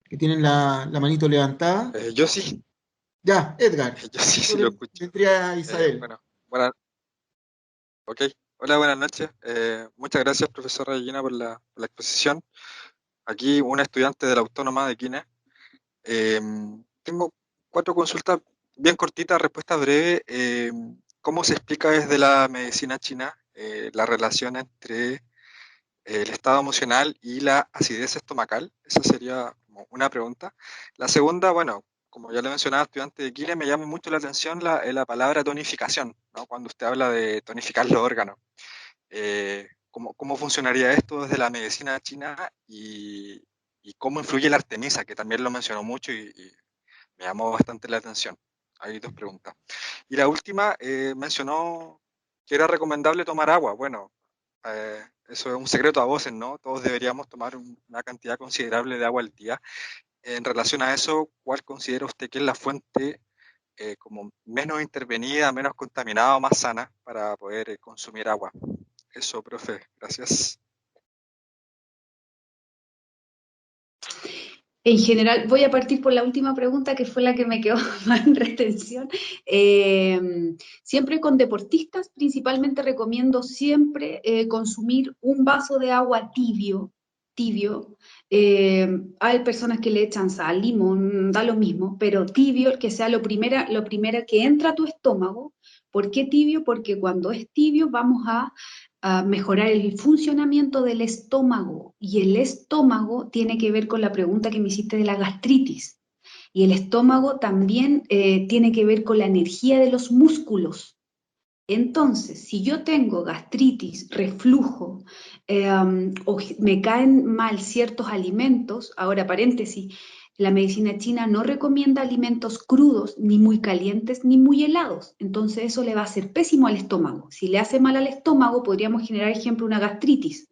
que tienen la manito levantada. Yo sí, Ya, Edgar. yo sí, sí lo Después escucho. vendría Isabel. Bueno, ok. Hola, buenas noches. Muchas gracias, profesora Regina, por la exposición. Aquí un estudiante de la Autónoma de Quine. Tengo 4 consultas bien cortitas, respuesta breve. ¿Cómo se explica desde la medicina china la relación entre el estado emocional y la acidez estomacal? Esa sería como una pregunta. La segunda, bueno, como ya le mencionaba, estudiante de Quile, me llama mucho la atención la palabra tonificación, ¿no? Cuando usted habla de tonificar los órganos. ¿Cómo funcionaría esto desde la medicina china y cómo influye la artemisa, que también lo mencionó mucho y me llamó bastante la atención? Hay 2 preguntas. Y la última, mencionó que era recomendable tomar agua. Bueno, eso es un secreto a voces, ¿no? Todos deberíamos tomar una cantidad considerable de agua al día. En relación a eso, ¿cuál considera usted que es la fuente como menos intervenida, menos contaminada o más sana para poder consumir agua? Eso, profe. Gracias. En general, voy a partir por la última pregunta, que fue la que me quedó más en retención. Siempre con deportistas, principalmente recomiendo siempre consumir un vaso de agua tibio. Hay personas que le echan sal, limón, da lo mismo, pero tibio, que sea lo primera que entra a tu estómago. ¿Por qué tibio? Porque cuando es tibio vamos a mejorar el funcionamiento del estómago. Y el estómago tiene que ver con la pregunta que me hiciste de la gastritis. Y el estómago también tiene que ver con la energía de los músculos. Entonces, si yo tengo gastritis, reflujo, o me caen mal ciertos alimentos, ahora paréntesis, la medicina china no recomienda alimentos crudos, ni muy calientes, ni muy helados. Entonces eso le va a hacer pésimo al estómago. Si le hace mal al estómago, podríamos generar, ejemplo, una gastritis.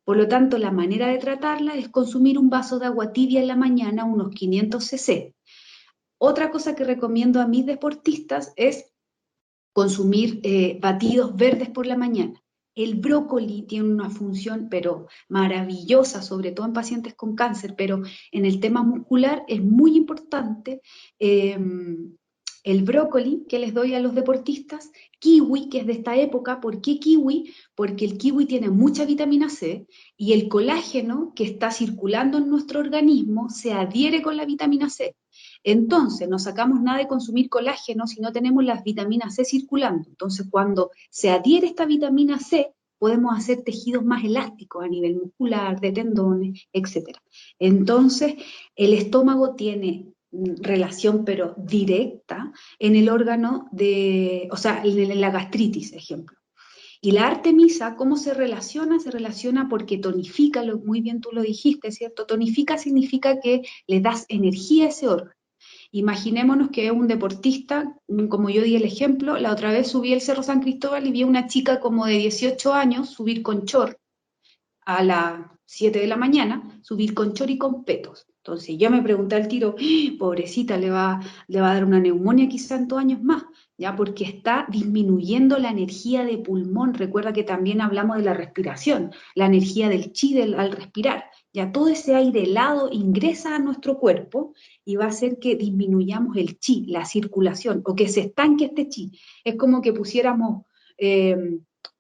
Por lo tanto, la manera de tratarla es consumir un vaso de agua tibia en la mañana, unos 500 cc. Otra cosa que recomiendo a mis deportistas es consumir batidos verdes por la mañana. El brócoli tiene una función, pero maravillosa, sobre todo en pacientes con cáncer, pero en el tema muscular es muy importante el brócoli que les doy a los deportistas, kiwi, que es de esta época. ¿Por qué kiwi? Porque el kiwi tiene mucha vitamina C y el colágeno que está circulando en nuestro organismo se adhiere con la vitamina C. Entonces, no sacamos nada de consumir colágeno si no tenemos las vitaminas C circulando. Entonces, cuando se adhiere esta vitamina C, podemos hacer tejidos más elásticos a nivel muscular, de tendones, etc. Entonces, el estómago tiene relación, pero directa, en el órgano de, o sea, en la gastritis, ejemplo. Y la artemisa, ¿cómo se relaciona? Se relaciona porque tonifica, muy bien tú lo dijiste, ¿cierto? Tonifica significa que le das energía a ese órgano. Imaginémonos que es un deportista, como yo di el ejemplo, la otra vez subí el Cerro San Cristóbal y vi a una chica como de 18 años subir con short a las 7 de la mañana, subir con short y con petos. Entonces yo me pregunté al tiro, pobrecita, le va a dar una neumonía quizá en 2 años más, ya porque está disminuyendo la energía de pulmón. Recuerda que también hablamos de la respiración, la energía del chi al respirar. Ya todo ese aire helado ingresa a nuestro cuerpo y va a hacer que disminuyamos el chi, la circulación, o que se estanque este chi. Es como que pusiéramos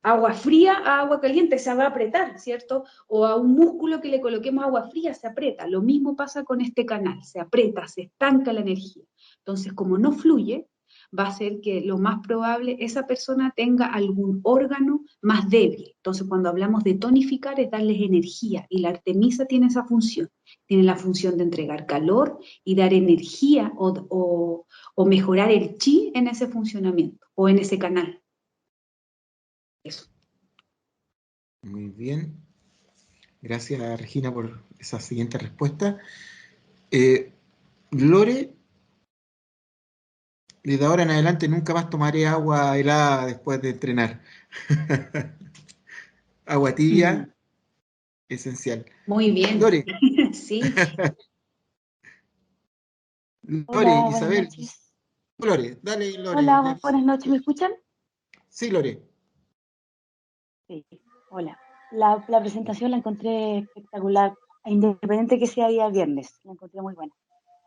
agua fría a agua caliente, se va a apretar, ¿cierto? O a un músculo que le coloquemos agua fría, se aprieta. Lo mismo pasa con este canal, se aprieta, se estanca la energía. Entonces, como no fluye, va a ser que lo más probable esa persona tenga algún órgano más débil. Entonces, cuando hablamos de tonificar es darles energía, y la artemisa tiene esa función. Tiene la función de entregar calor y dar energía o mejorar el chi en ese funcionamiento o en ese canal. Eso. Muy bien. Gracias, Regina, por esa siguiente respuesta. Lore, Desde ahora en adelante nunca más tomaré agua helada después de entrenar. Agua tibia, esencial. Muy bien, Lore, sí. Lore, Hola, buenas Isabel, noches. Lore, dale, Lore. Hola, buenas noches, ¿me escuchan? Sí, Lore. Sí, hola. La presentación la encontré espectacular, independiente que sea día viernes, la encontré muy buena.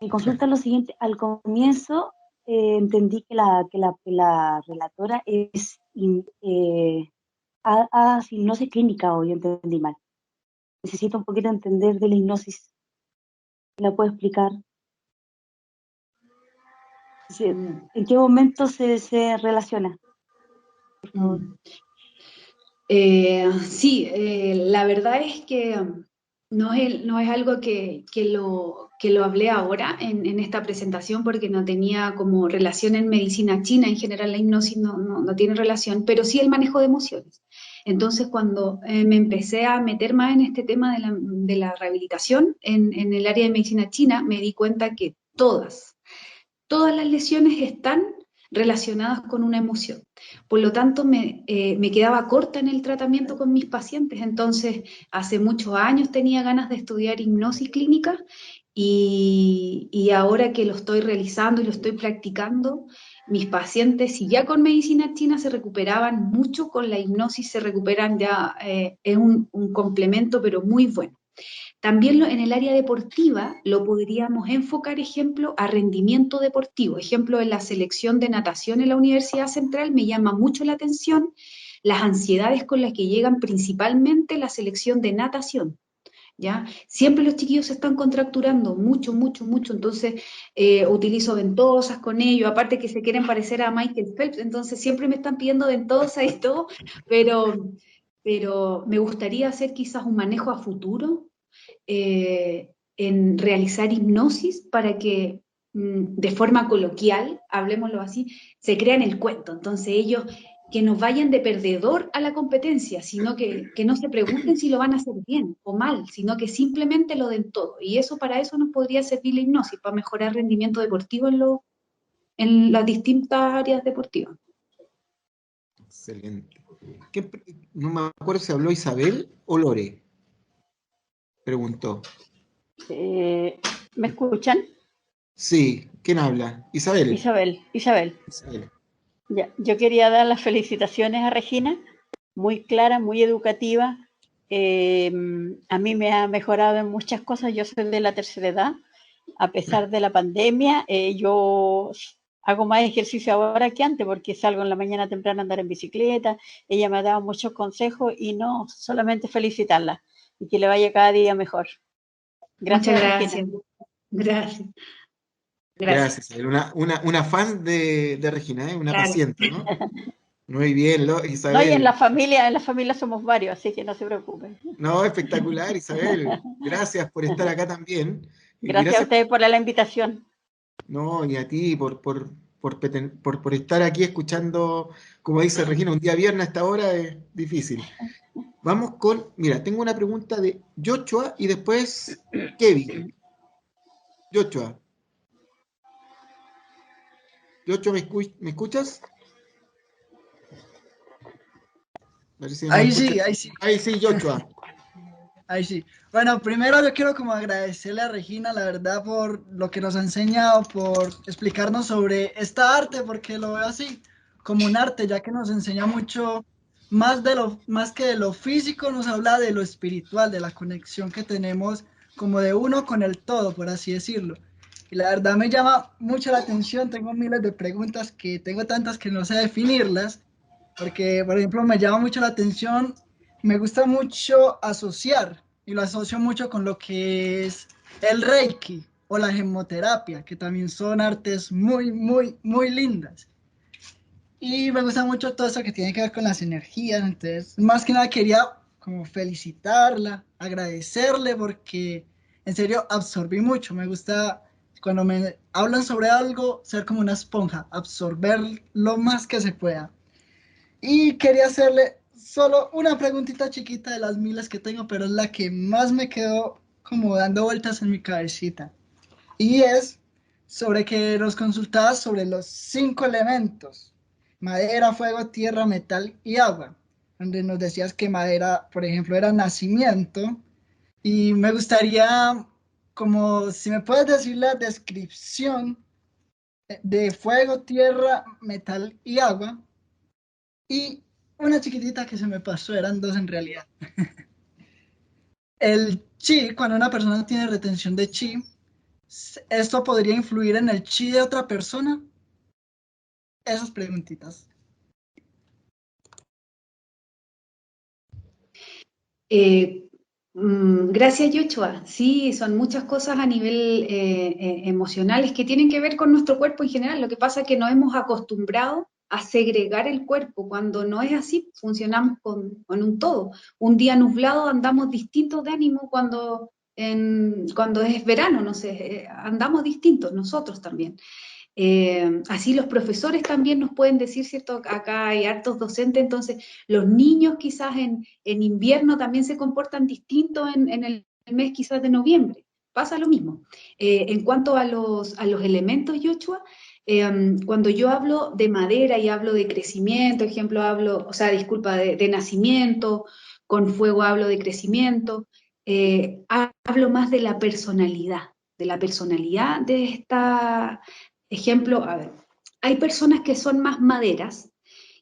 Mi consulta es lo siguiente, al comienzo entendí que la relatora hace hipnosis clínica, o yo entendí mal. Necesito un poquito entender de la hipnosis, ¿me la puedo explicar? Mm, ¿En qué momento se relaciona? Por favor. mm. Sí, la verdad es que no es algo que lo hablé ahora en esta presentación porque no tenía como relación en medicina china. En general la hipnosis no tiene relación, pero sí el manejo de emociones. Entonces cuando me empecé a meter más en este tema de la rehabilitación en el área de medicina china, me di cuenta que todas las lesiones están relacionadas con una emoción. Por lo tanto, me quedaba corta en el tratamiento con mis pacientes. Entonces, hace muchos años tenía ganas de estudiar hipnosis clínica y ahora que lo estoy realizando y lo estoy practicando, mis pacientes, si ya con medicina china se recuperaban mucho, con la hipnosis se recuperan ya, es un complemento, pero muy bueno. También en el área deportiva lo podríamos enfocar, ejemplo, a rendimiento deportivo. Ejemplo, en la selección de natación en la Universidad Central me llama mucho la atención las ansiedades con las que llegan principalmente la selección de natación. ¿Ya? Siempre los chiquillos se están contracturando mucho, mucho, mucho, entonces utilizo ventosas con ellos, aparte que se quieren parecer a Michael Phelps, entonces siempre me están pidiendo ventosas y todo, pero, pero me gustaría hacer quizás un manejo a futuro en realizar hipnosis para que de forma coloquial, hablemoslo así, se crean el cuento. Entonces ellos que no vayan de perdedor a la competencia, sino que no se pregunten si lo van a hacer bien o mal, sino que simplemente lo den todo. Y eso para eso nos podría servir la hipnosis, para mejorar rendimiento deportivo en las distintas áreas deportivas. Excelente. No me acuerdo si habló Isabel o Lore, preguntó. ¿Me escuchan? Sí, ¿quién habla? Isabel. Isabel. Isabel. Ya, yo quería dar las felicitaciones a Regina, muy clara, muy educativa. A mí me ha mejorado en muchas cosas. Yo soy de la tercera edad. A pesar de la pandemia, yo hago más ejercicio ahora que antes porque salgo en la mañana temprano a andar en bicicleta. Ella me ha dado muchos consejos y no solamente felicitarla y que le vaya cada día mejor. Muchas Gracias, Regina. gracias. Gracias. Gracias, Isabel. Una fan de Regina, ¿eh? Una Claro. paciente, ¿no? Muy bien, No, y en Isabel. la familia somos varios, así que no se preocupen. No, espectacular, Isabel. Gracias por estar acá también. Y Gracias a gracias, ustedes por la invitación. no, y a ti por estar aquí escuchando, como dice Regina, un día viernes a esta hora es difícil. Vamos con, mira, tengo una pregunta de Joshua y después Kevin. Joshua. Joshua, ¿me escuchas? A ver si nos Ahí escuchas. sí, ahí sí, Ahí sí, Joshua. ahí sí. Bueno, primero yo quiero como agradecerle a Regina, la verdad, por lo que nos ha enseñado, por explicarnos sobre esta arte, porque lo veo así, como un arte, ya que nos enseña mucho más que de lo físico, nos habla de lo espiritual, de la conexión que tenemos como de uno con el todo, por así decirlo. Y la verdad me llama mucho la atención, tengo miles de preguntas que tengo tantas que no sé definirlas. Porque, por ejemplo, me llama mucho la atención, me gusta mucho asociar y lo asocio mucho con lo que es el Reiki o la gemoterapia, que también son artes muy, muy, muy lindas. Y me gusta mucho todo eso que tiene que ver con las energías, entonces, más que nada quería como felicitarla, agradecerle porque en serio absorbí mucho, me gusta cuando me hablan sobre algo ser como una esponja, absorber lo más que se pueda. Y quería hacerle solo una preguntita chiquita de las miles que tengo, pero es la que más me quedó como dando vueltas en mi cabecita. Y es, sobre que nos consultabas sobre los 5 elementos: madera, fuego, tierra, metal y agua, donde nos decías que madera, por ejemplo, era nacimiento, y me gustaría, como si me puedes decir la descripción de fuego, tierra, metal y agua, y una chiquitita que se me pasó, eran 2 en realidad. El chi, cuando una persona tiene retención de chi, ¿esto podría influir en el chi de otra persona? Esas preguntitas. Gracias, Yochoa. Sí, son muchas cosas a nivel emocionales que tienen que ver con nuestro cuerpo en general. Lo que pasa es que nos hemos acostumbrado a segregar el cuerpo. Cuando no es así, funcionamos con un todo. Un día nublado andamos distintos de ánimo cuando es verano, no sé, andamos distintos nosotros también. Así los profesores también nos pueden decir, ¿cierto? Acá hay hartos docentes, entonces los niños quizás en invierno también se comportan distinto en el mes quizás de noviembre. Pasa lo mismo. En cuanto a los elementos, Yochua, cuando yo hablo de madera y hablo de crecimiento, ejemplo, de nacimiento, con fuego hablo de crecimiento, hablo más de la personalidad de esta. Ejemplo, a ver, hay personas que son más maderas,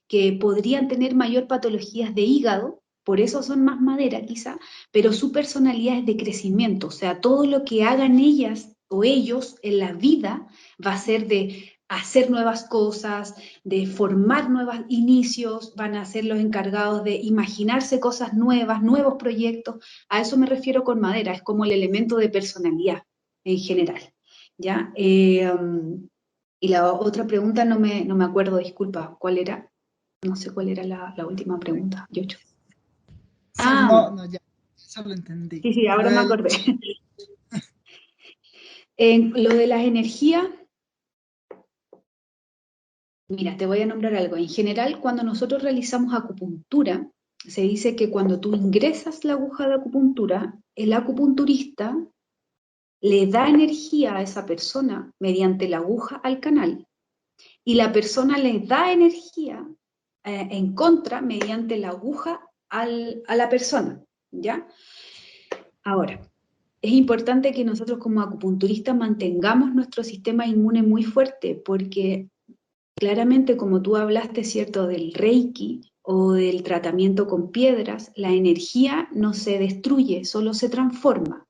que podrían tener mayor patologías de hígado, por eso son más madera quizá, pero su personalidad es de crecimiento, o sea, todo lo que hagan ellas o ellos en la vida va a ser de hacer nuevas cosas, de formar nuevos inicios, van a ser los encargados de imaginarse cosas nuevas, nuevos proyectos. A eso me refiero con madera, es como el elemento de personalidad en general. ¿Ya? Y la otra pregunta no me acuerdo, disculpa, ¿cuál era? No sé cuál era la última pregunta, Yocho. Sí, no, ya, eso lo entendí. Sí, ahora me acordé. En lo de las energías, mira, te voy a nombrar algo. En general, cuando nosotros realizamos acupuntura, se dice que cuando tú ingresas la aguja de acupuntura, el acupunturista le da energía a esa persona mediante la aguja al canal, y la persona le da energía en contra mediante la aguja a la persona, ¿ya? Ahora, es importante que nosotros como acupunturistas mantengamos nuestro sistema inmune muy fuerte, porque claramente, como tú hablaste, ¿cierto?, del Reiki o del tratamiento con piedras, la energía no se destruye, solo se transforma.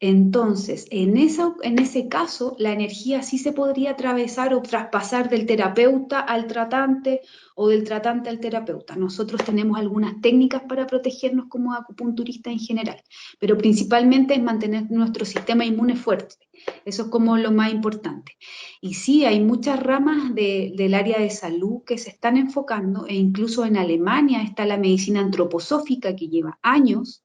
Entonces, en ese caso, la energía sí se podría atravesar o traspasar del terapeuta al tratante o del tratante al terapeuta. Nosotros tenemos algunas técnicas para protegernos como acupunturistas en general, pero principalmente es mantener nuestro sistema inmune fuerte. Eso es como lo más importante. Y sí, hay muchas ramas del área de salud que se están enfocando, e incluso en Alemania está la medicina antroposófica que lleva años,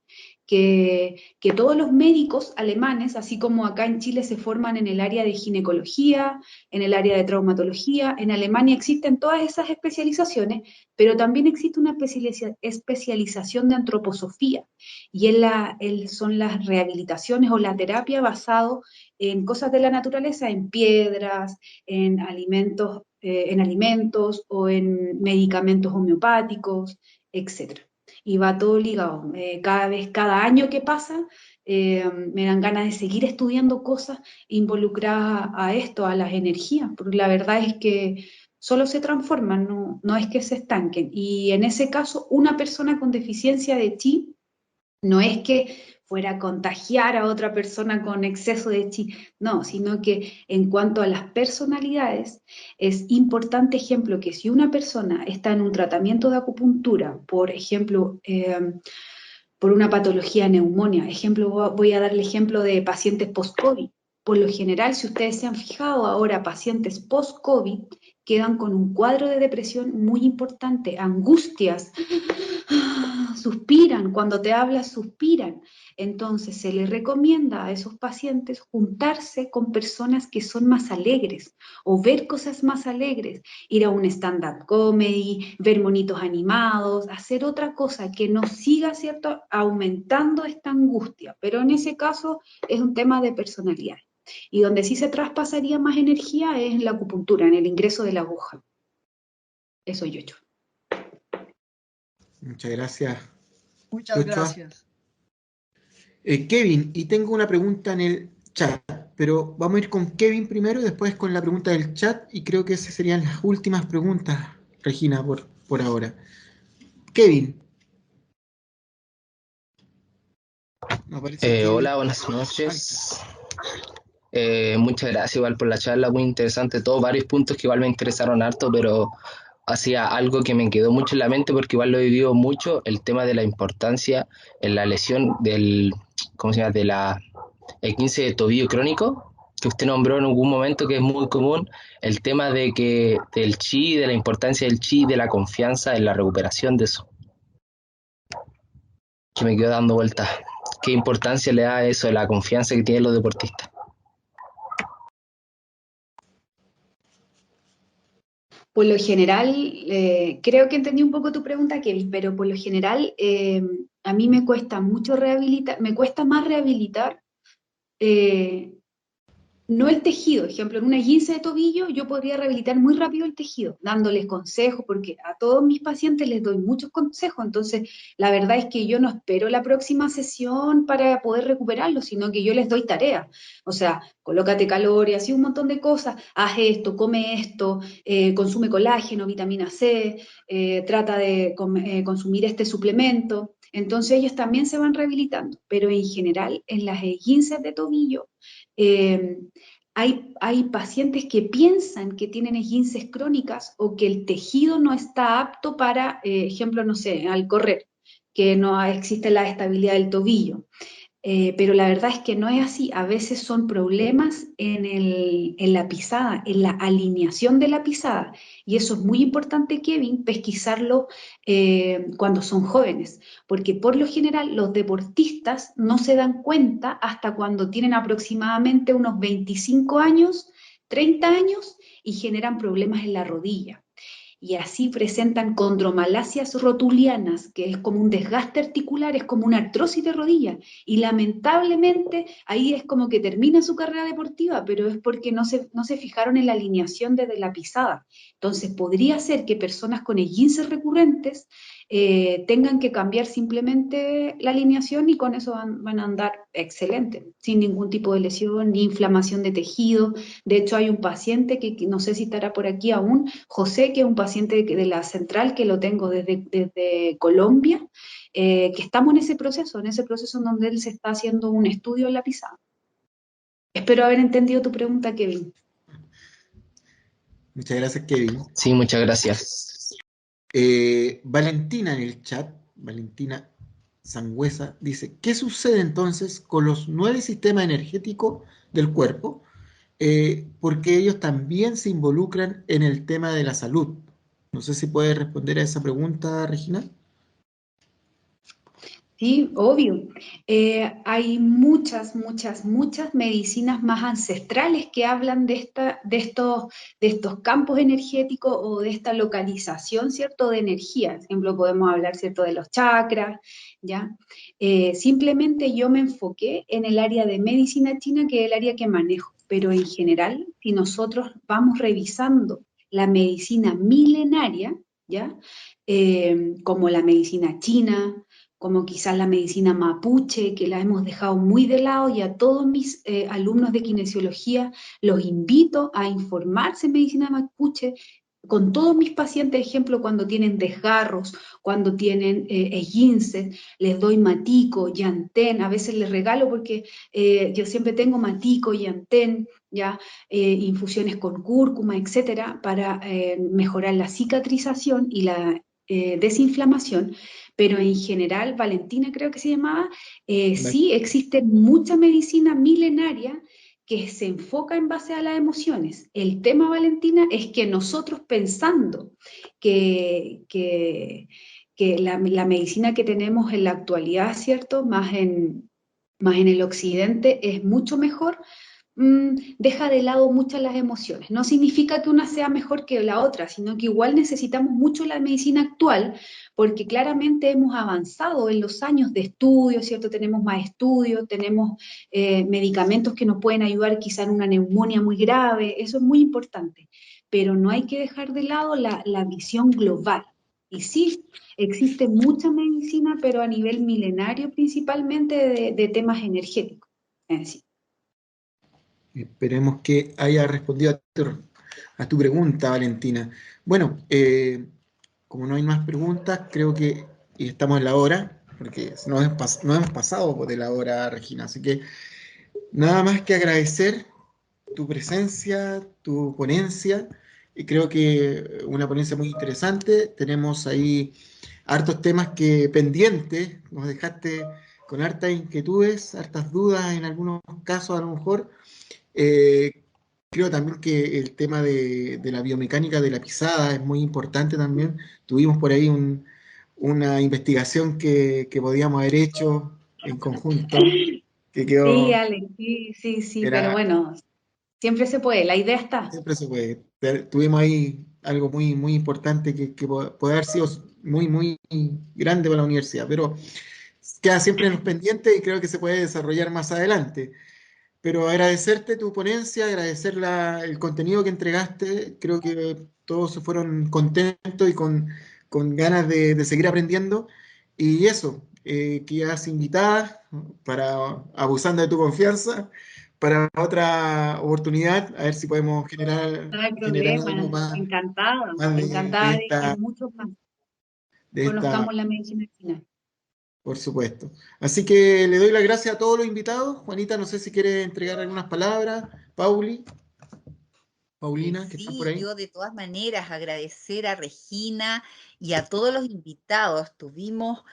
que todos los médicos alemanes, así como acá en Chile se forman en el área de ginecología, en el área de traumatología, en Alemania existen todas esas especializaciones, pero también existe una especialización de antroposofía, y son las rehabilitaciones o la terapia basado en cosas de la naturaleza, en piedras, en alimentos o en medicamentos homeopáticos, etc. Y va todo ligado. Cada año que pasa, me dan ganas de seguir estudiando cosas involucradas a esto, a las energías, porque la verdad es que solo se transforman, no es que se estanquen. Y en ese caso, una persona con deficiencia de chi no es que fuera a contagiar a otra persona con exceso de chi, no, sino que en cuanto a las personalidades, es importante, ejemplo, que si una persona está en un tratamiento de acupuntura, por ejemplo, por una patología de neumonía, voy a dar el ejemplo de pacientes post-COVID. Por lo general, si ustedes se han fijado ahora, pacientes post-COVID quedan con un cuadro de depresión muy importante, angustias, suspiran, cuando te hablas suspiran. Entonces se les recomienda a esos pacientes juntarse con personas que son más alegres o ver cosas más alegres, ir a un stand-up comedy, ver monitos animados, hacer otra cosa que nos siga, ¿cierto?, aumentando esta angustia. Pero en ese caso es un tema de personalidad. Y donde sí se traspasaría más energía es en la acupuntura, en el ingreso de la aguja. Eso, Yocho. Muchas gracias, Muchas Yochoa. gracias. Kevin, y tengo una pregunta en el chat, pero vamos a ir con Kevin primero y después con la pregunta del chat, y creo que esas serían las últimas preguntas, Regina, por ahora. Kevin. Me parece que... Hola, buenas noches. Muchas gracias igual por la charla, muy interesante, todos varios puntos que igual me interesaron harto, pero hacía algo que me quedó mucho en la mente porque igual lo he vivido mucho, el tema de la importancia en la lesión del, ¿cómo se llama? De la E15 de tobillo crónico, que usted nombró en algún momento, que es muy común, el tema de que del chi, de la importancia del chi, de la confianza en la recuperación de eso, que me quedó dando vueltas. ¿Qué importancia le da eso, la confianza que tienen los deportistas? Por lo general, creo que entendí un poco tu pregunta, Kevin, pero por lo general a mí me cuesta mucho rehabilitar, me cuesta más rehabilitar eh, no el tejido. Ejemplo, en una esguince de tobillo yo podría rehabilitar muy rápido el tejido, dándoles consejos, porque a todos mis pacientes les doy muchos consejos. Entonces, la verdad es que yo no espero la próxima sesión para poder recuperarlo, sino que yo les doy tareas. O sea, colócate calorías, así un montón de cosas, haz esto, come esto, consume colágeno, vitamina C, trata de consumir este suplemento. Entonces ellos también se van rehabilitando, pero en general en las esguinces de tobillo eh, hay pacientes que piensan que tienen esguinces crónicas o que el tejido no está apto para, ejemplo, no sé, al correr, que no existe la estabilidad del tobillo. Pero la verdad es que no es así. A veces son problemas en la pisada, en la alineación de la pisada. Y eso es muy importante, Kevin, pesquisarlo cuando son jóvenes, porque por lo general los deportistas no se dan cuenta hasta cuando tienen aproximadamente unos 25 años, 30 años y generan problemas en la rodilla y así presentan condromalasias rotulianas, que es como un desgaste articular, es como una artrosis de rodilla. Y lamentablemente ahí es como que termina su carrera deportiva, pero es porque no se fijaron en la alineación desde la pisada. Entonces podría ser que personas con esguinces recurrentes tengan que cambiar simplemente la alineación y con eso van a andar excelente, sin ningún tipo de lesión ni inflamación de tejido. De hecho, hay un paciente que no sé si estará por aquí aún, José, que es un paciente de la central que lo tengo desde Colombia, que estamos en ese proceso en donde él se está haciendo un estudio en la pisada. Espero haber entendido tu pregunta, Kevin. Muchas gracias, Kevin. Sí, muchas gracias. Valentina en el chat, Valentina Sangüesa, dice, ¿qué sucede entonces con los 9 sistemas energéticos del cuerpo? Porque ellos también se involucran en el tema de la salud. No sé si puedes responder a esa pregunta, Regina. Sí, obvio. Hay muchas medicinas más ancestrales que hablan de estos campos energéticos o de esta localización, ¿cierto?, de energía. Por ejemplo, podemos hablar, ¿cierto?, de los chakras, ¿ya? Simplemente yo me enfoqué en el área de medicina china, que es el área que manejo, pero en general, si nosotros vamos revisando la medicina milenaria, ¿ya? Como la medicina china, como quizás la medicina mapuche, que la hemos dejado muy de lado, y a todos mis alumnos de kinesiología los invito a informarse en medicina mapuche. Con todos mis pacientes, ejemplo, cuando tienen desgarros, cuando tienen esguinces, les doy matico, yantén, a veces les regalo porque yo siempre tengo matico, yantén, ya, infusiones con cúrcuma, etcétera, para mejorar la cicatrización y la desinflamación, pero en general, Valentina creo que se llamaba, sí existe mucha medicina milenaria que se enfoca en base a las emociones. El tema, Valentina, es que nosotros pensando que la medicina que tenemos en la actualidad, ¿cierto? Más en el occidente es mucho mejor, deja de lado muchas las emociones. No significa que una sea mejor que la otra, sino que igual necesitamos mucho la medicina actual, porque claramente hemos avanzado en los años de estudio, ¿cierto? Tenemos más estudios, tenemos medicamentos que nos pueden ayudar quizá en una neumonía muy grave, eso es muy importante, pero no hay que dejar de lado la visión global. Y sí, existe mucha medicina, pero a nivel milenario principalmente de temas energéticos. En sí. Esperemos que haya respondido a tu pregunta, Valentina. Bueno, como no hay más preguntas, creo que estamos en la hora, porque no hemos pasado de la hora, Regina. Así que nada más que agradecer tu presencia, tu ponencia, y creo que una ponencia muy interesante. Tenemos ahí hartos temas que pendientes, nos dejaste con hartas inquietudes, hartas dudas en algunos casos a lo mejor. Eh, Creo también que el tema de la biomecánica de la pisada es muy importante también. Tuvimos por ahí una investigación que podíamos haber hecho en conjunto, que Sí, quedó, Alex, sí, pero era, bueno, siempre se puede, la idea está. siempre se puede. Tuvimos ahí algo muy, muy importante que puede haber sido muy grande para la universidad, pero queda siempre en los pendientes y creo que se puede desarrollar más adelante. Pero agradecerte tu ponencia, agradecer el contenido que entregaste. Creo que todos se fueron contentos y con ganas de seguir aprendiendo. Y eso, quedas invitada para, abusando de tu confianza, para otra oportunidad, a ver si podemos No hay generar algo problema, más, encantada, más encantada de que muchos más de esta, conozcamos la medicina china. por supuesto. Así que le doy las gracias a todos los invitados. Juanita, no sé si quiere entregar algunas palabras. Paulina, que están por Sí, ahí. yo de todas maneras agradecer a Regina y a todos los invitados. Tuvimos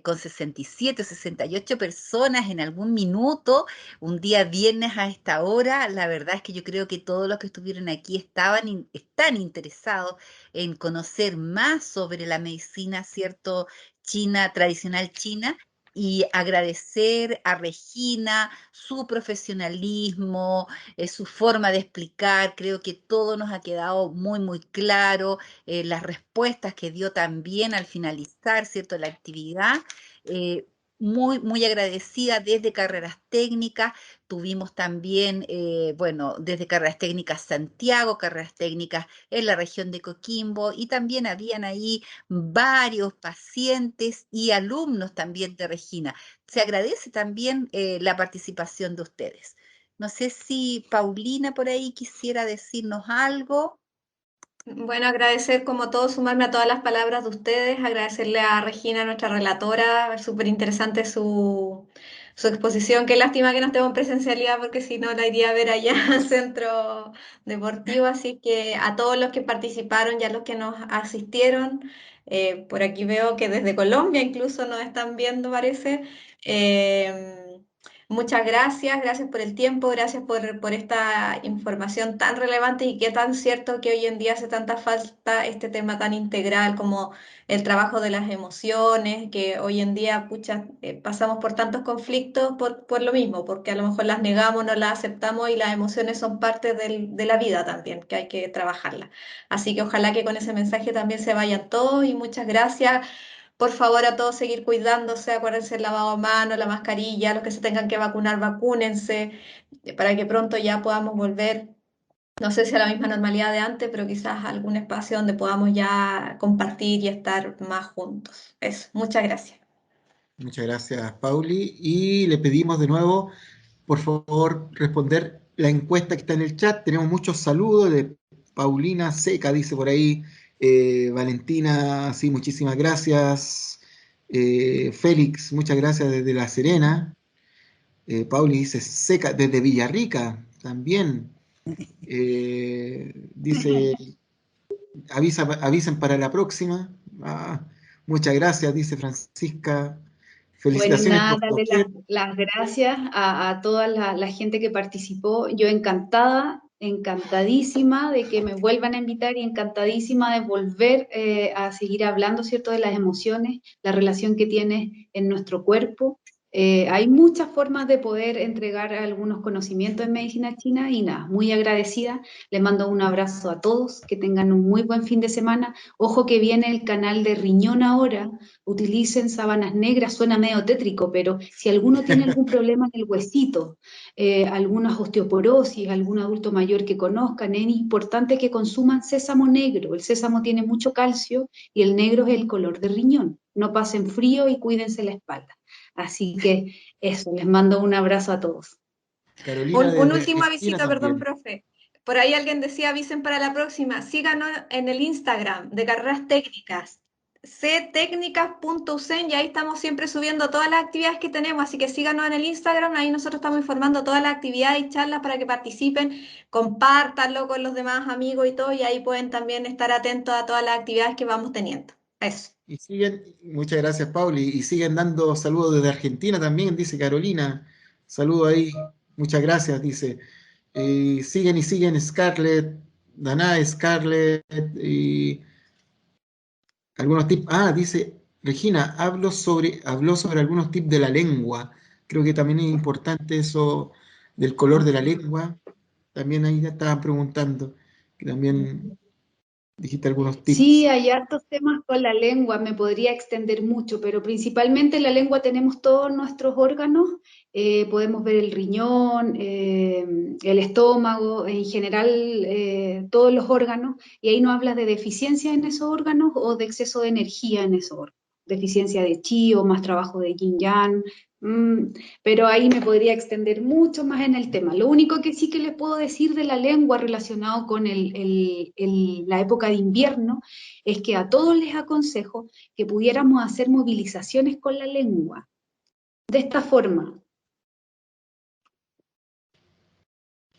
con 67, 68 personas en algún minuto, un día viernes a esta hora. La verdad es que yo creo que todos los que estuvieron aquí están interesados en conocer más sobre la medicina, ¿cierto? China, tradicional china. Y agradecer a Regina su profesionalismo, su forma de explicar, creo que todo nos ha quedado muy claro, las respuestas que dio también al finalizar, ¿cierto?, la actividad. eh, muy agradecida desde carreras técnicas, tuvimos también, bueno, desde carreras técnicas Santiago, carreras técnicas en la región de Coquimbo, y también habían ahí varios pacientes y alumnos también de Regina. Se agradece también la participación de ustedes. No sé si Paulina por ahí quisiera decirnos algo. Bueno, agradecer como todo, sumarme a todas las palabras de ustedes, agradecerle a Regina, nuestra relatora, súper interesante su exposición. Qué lástima que no estemos en presencialidad porque si no la iría a ver allá al centro deportivo. Así que a todos los que participaron y a los que nos asistieron, por aquí veo que desde Colombia incluso nos están viendo, parece. Eh, Muchas gracias, gracias por el tiempo, gracias por esta información tan relevante y qué tan cierto que hoy en día hace tanta falta este tema tan integral como el trabajo de las emociones, que hoy en día pucha, pasamos por tantos conflictos por lo mismo, porque a lo mejor las negamos, no las aceptamos y las emociones son parte de la vida también, que hay que trabajarlas. Así que ojalá que con ese mensaje también se vayan todos y muchas gracias. Por favor, a todos seguir cuidándose, acuérdense el lavado de manos, la mascarilla, los que se tengan que vacunar, vacúnense, para que pronto ya podamos volver, no sé si a la misma normalidad de antes, pero quizás a algún espacio donde podamos ya compartir y estar más juntos. Eso, muchas gracias. Muchas gracias, Pauli. Y le pedimos de nuevo, por favor, responder la encuesta que está en el chat. Tenemos muchos saludos de Paulina Seca, dice por ahí. Valentina, sí, muchísimas gracias. Félix, muchas gracias desde La Serena. Pauli dice Seca desde Villarrica, también. Dice, avisen para la próxima. Ah, muchas gracias, dice Francisca. Bueno, Felicitaciones nada, por tu darle las gracias a toda la gente que participó. Yo encantada, encantadísima de que me vuelvan a invitar y encantadísima de volver a seguir hablando, ¿cierto?, de las emociones, la relación que tiene en nuestro cuerpo. Hay muchas formas de poder entregar algunos conocimientos en medicina china y nada, muy agradecida. Les mando un abrazo a todos, que tengan un muy buen fin de semana. Ojo que viene el canal de riñón ahora, utilicen sábanas negras, suena medio tétrico, pero si alguno tiene algún problema en el huesito, alguna osteoporosis, algún adulto mayor que conozcan, es importante que consuman sésamo negro. El sésamo tiene mucho calcio y el negro es el color de riñón. No pasen frío y cuídense la espalda. Así que eso, les mando un abrazo a todos. Carolina Un desde último Argentina avisito, perdón, también. profe. Por ahí alguien decía, avisen para la próxima. Síganos en el Instagram de Carreras Técnicas, ctecnicas.ucen, y ahí estamos siempre subiendo todas las actividades que tenemos, así que síganos en el Instagram, ahí nosotros estamos informando todas las actividades y charlas para que participen, compártanlo con los demás amigos y todo, y ahí pueden también estar atentos a todas las actividades que vamos teniendo. Eso. Y siguen, muchas gracias, Pauli, y siguen dando saludos desde Argentina también, dice Carolina. Saludo ahí, muchas gracias, dice. Siguen y siguen Scarlett, Dana, Scarlett, y algunos tips. Ah, dice Regina, habló sobre algunos tips de la lengua. Creo que también es importante eso del color de la lengua. También ahí te estaban preguntando, que también dijiste algunos Sí, tips. hay hartos temas con la lengua, me podría extender mucho, pero principalmente en la lengua tenemos todos nuestros órganos, podemos ver el riñón, el estómago, en general todos los órganos, y ahí nos habla de deficiencia en esos órganos o de exceso de energía en esos órganos, deficiencia de chi o más trabajo de yin yang, pero ahí me podría extender mucho más en el tema. Lo único que sí que les puedo decir de la lengua relacionado con la época de invierno es que a todos les aconsejo que pudiéramos hacer movilizaciones con la lengua. De esta forma,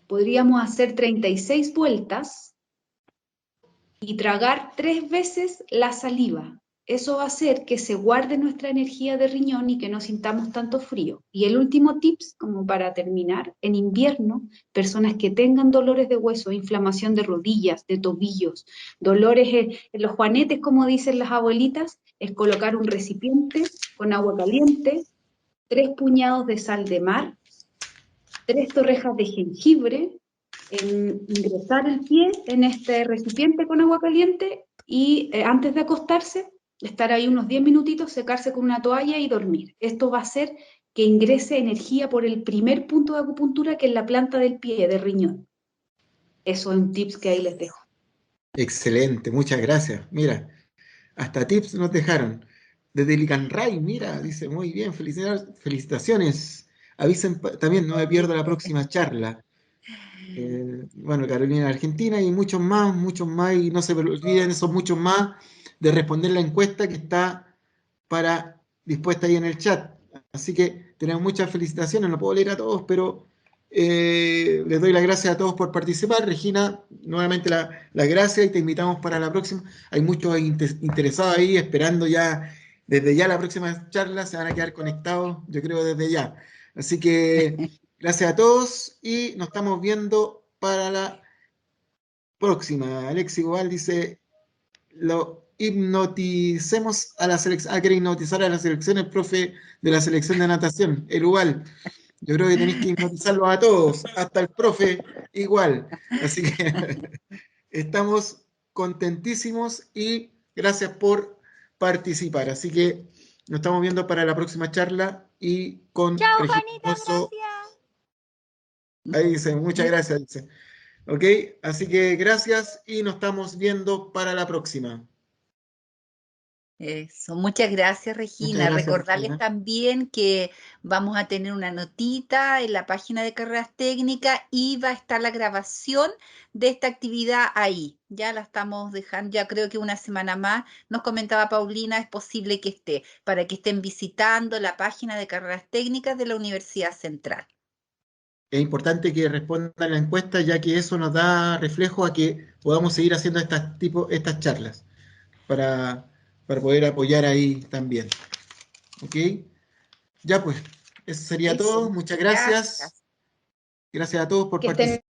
podríamos hacer 36 vueltas y tragar 3 veces la saliva. Eso va a hacer que se guarde nuestra energía de riñón y que no sintamos tanto frío. Y el último tips, como para terminar, en invierno, personas que tengan dolores de hueso, inflamación de rodillas, de tobillos, dolores en los juanetes, como dicen las abuelitas, es colocar un recipiente con agua caliente, 3 puñados de sal de mar, 3 torrejas de jengibre, ingresar el pie en este recipiente con agua caliente y antes de acostarse, estar ahí unos 10 minutitos, secarse con una toalla y dormir. Esto va a hacer que ingrese energía por el primer punto de acupuntura, que es la planta del pie, de riñón. Eso es un tips que ahí les dejo. Excelente, muchas gracias. Mira, hasta tips nos dejaron. Desde Licanray, mira, dice, muy bien, felicitaciones. Avisen también, no me pierdo la próxima charla. Bueno, Carolina Argentina y muchos más, y no se olviden esos muchos más de responder la encuesta que está dispuesta ahí en el chat. Así que tenemos muchas felicitaciones, no puedo leer a todos, pero les doy las gracias a todos por participar. Regina, nuevamente las gracias y te invitamos para la próxima. Hay muchos interesados ahí esperando ya, desde ya la próxima charla, se van a quedar conectados, yo creo desde ya. Así que gracias a todos y nos estamos viendo para la próxima. Alexi Gobal dice, lo hipnoticemos a la selección. Ah, quiere hipnotizar a la selección el profe de la selección de natación, el Ubal. Yo creo que tenéis que hipnotizarlos a todos, hasta el profe igual. Así que estamos contentísimos y gracias por participar. Así que nos estamos viendo para la próxima charla y con Chao, Regina Juanita, Alonso. gracias. Ahí dice, muchas gracias, dice. Ok, así que gracias y nos estamos viendo para la próxima. Eso, muchas gracias, Muchas Regina. gracias, Recordarles Regina. también que vamos a tener una notita en la página de Carreras Técnicas y va a estar la grabación de esta actividad ahí. Ya la estamos dejando, ya creo que una semana más. Nos comentaba Paulina, es posible que esté, para que estén visitando la página de Carreras Técnicas de la Universidad Central. Es importante que respondan la encuesta, ya que eso nos da reflejo a que podamos seguir haciendo estas charlas para poder apoyar ahí también. ¿Ok? Ya pues, eso sería todo. Eso, Muchas gracias. gracias. Gracias a todos por Que estén participar.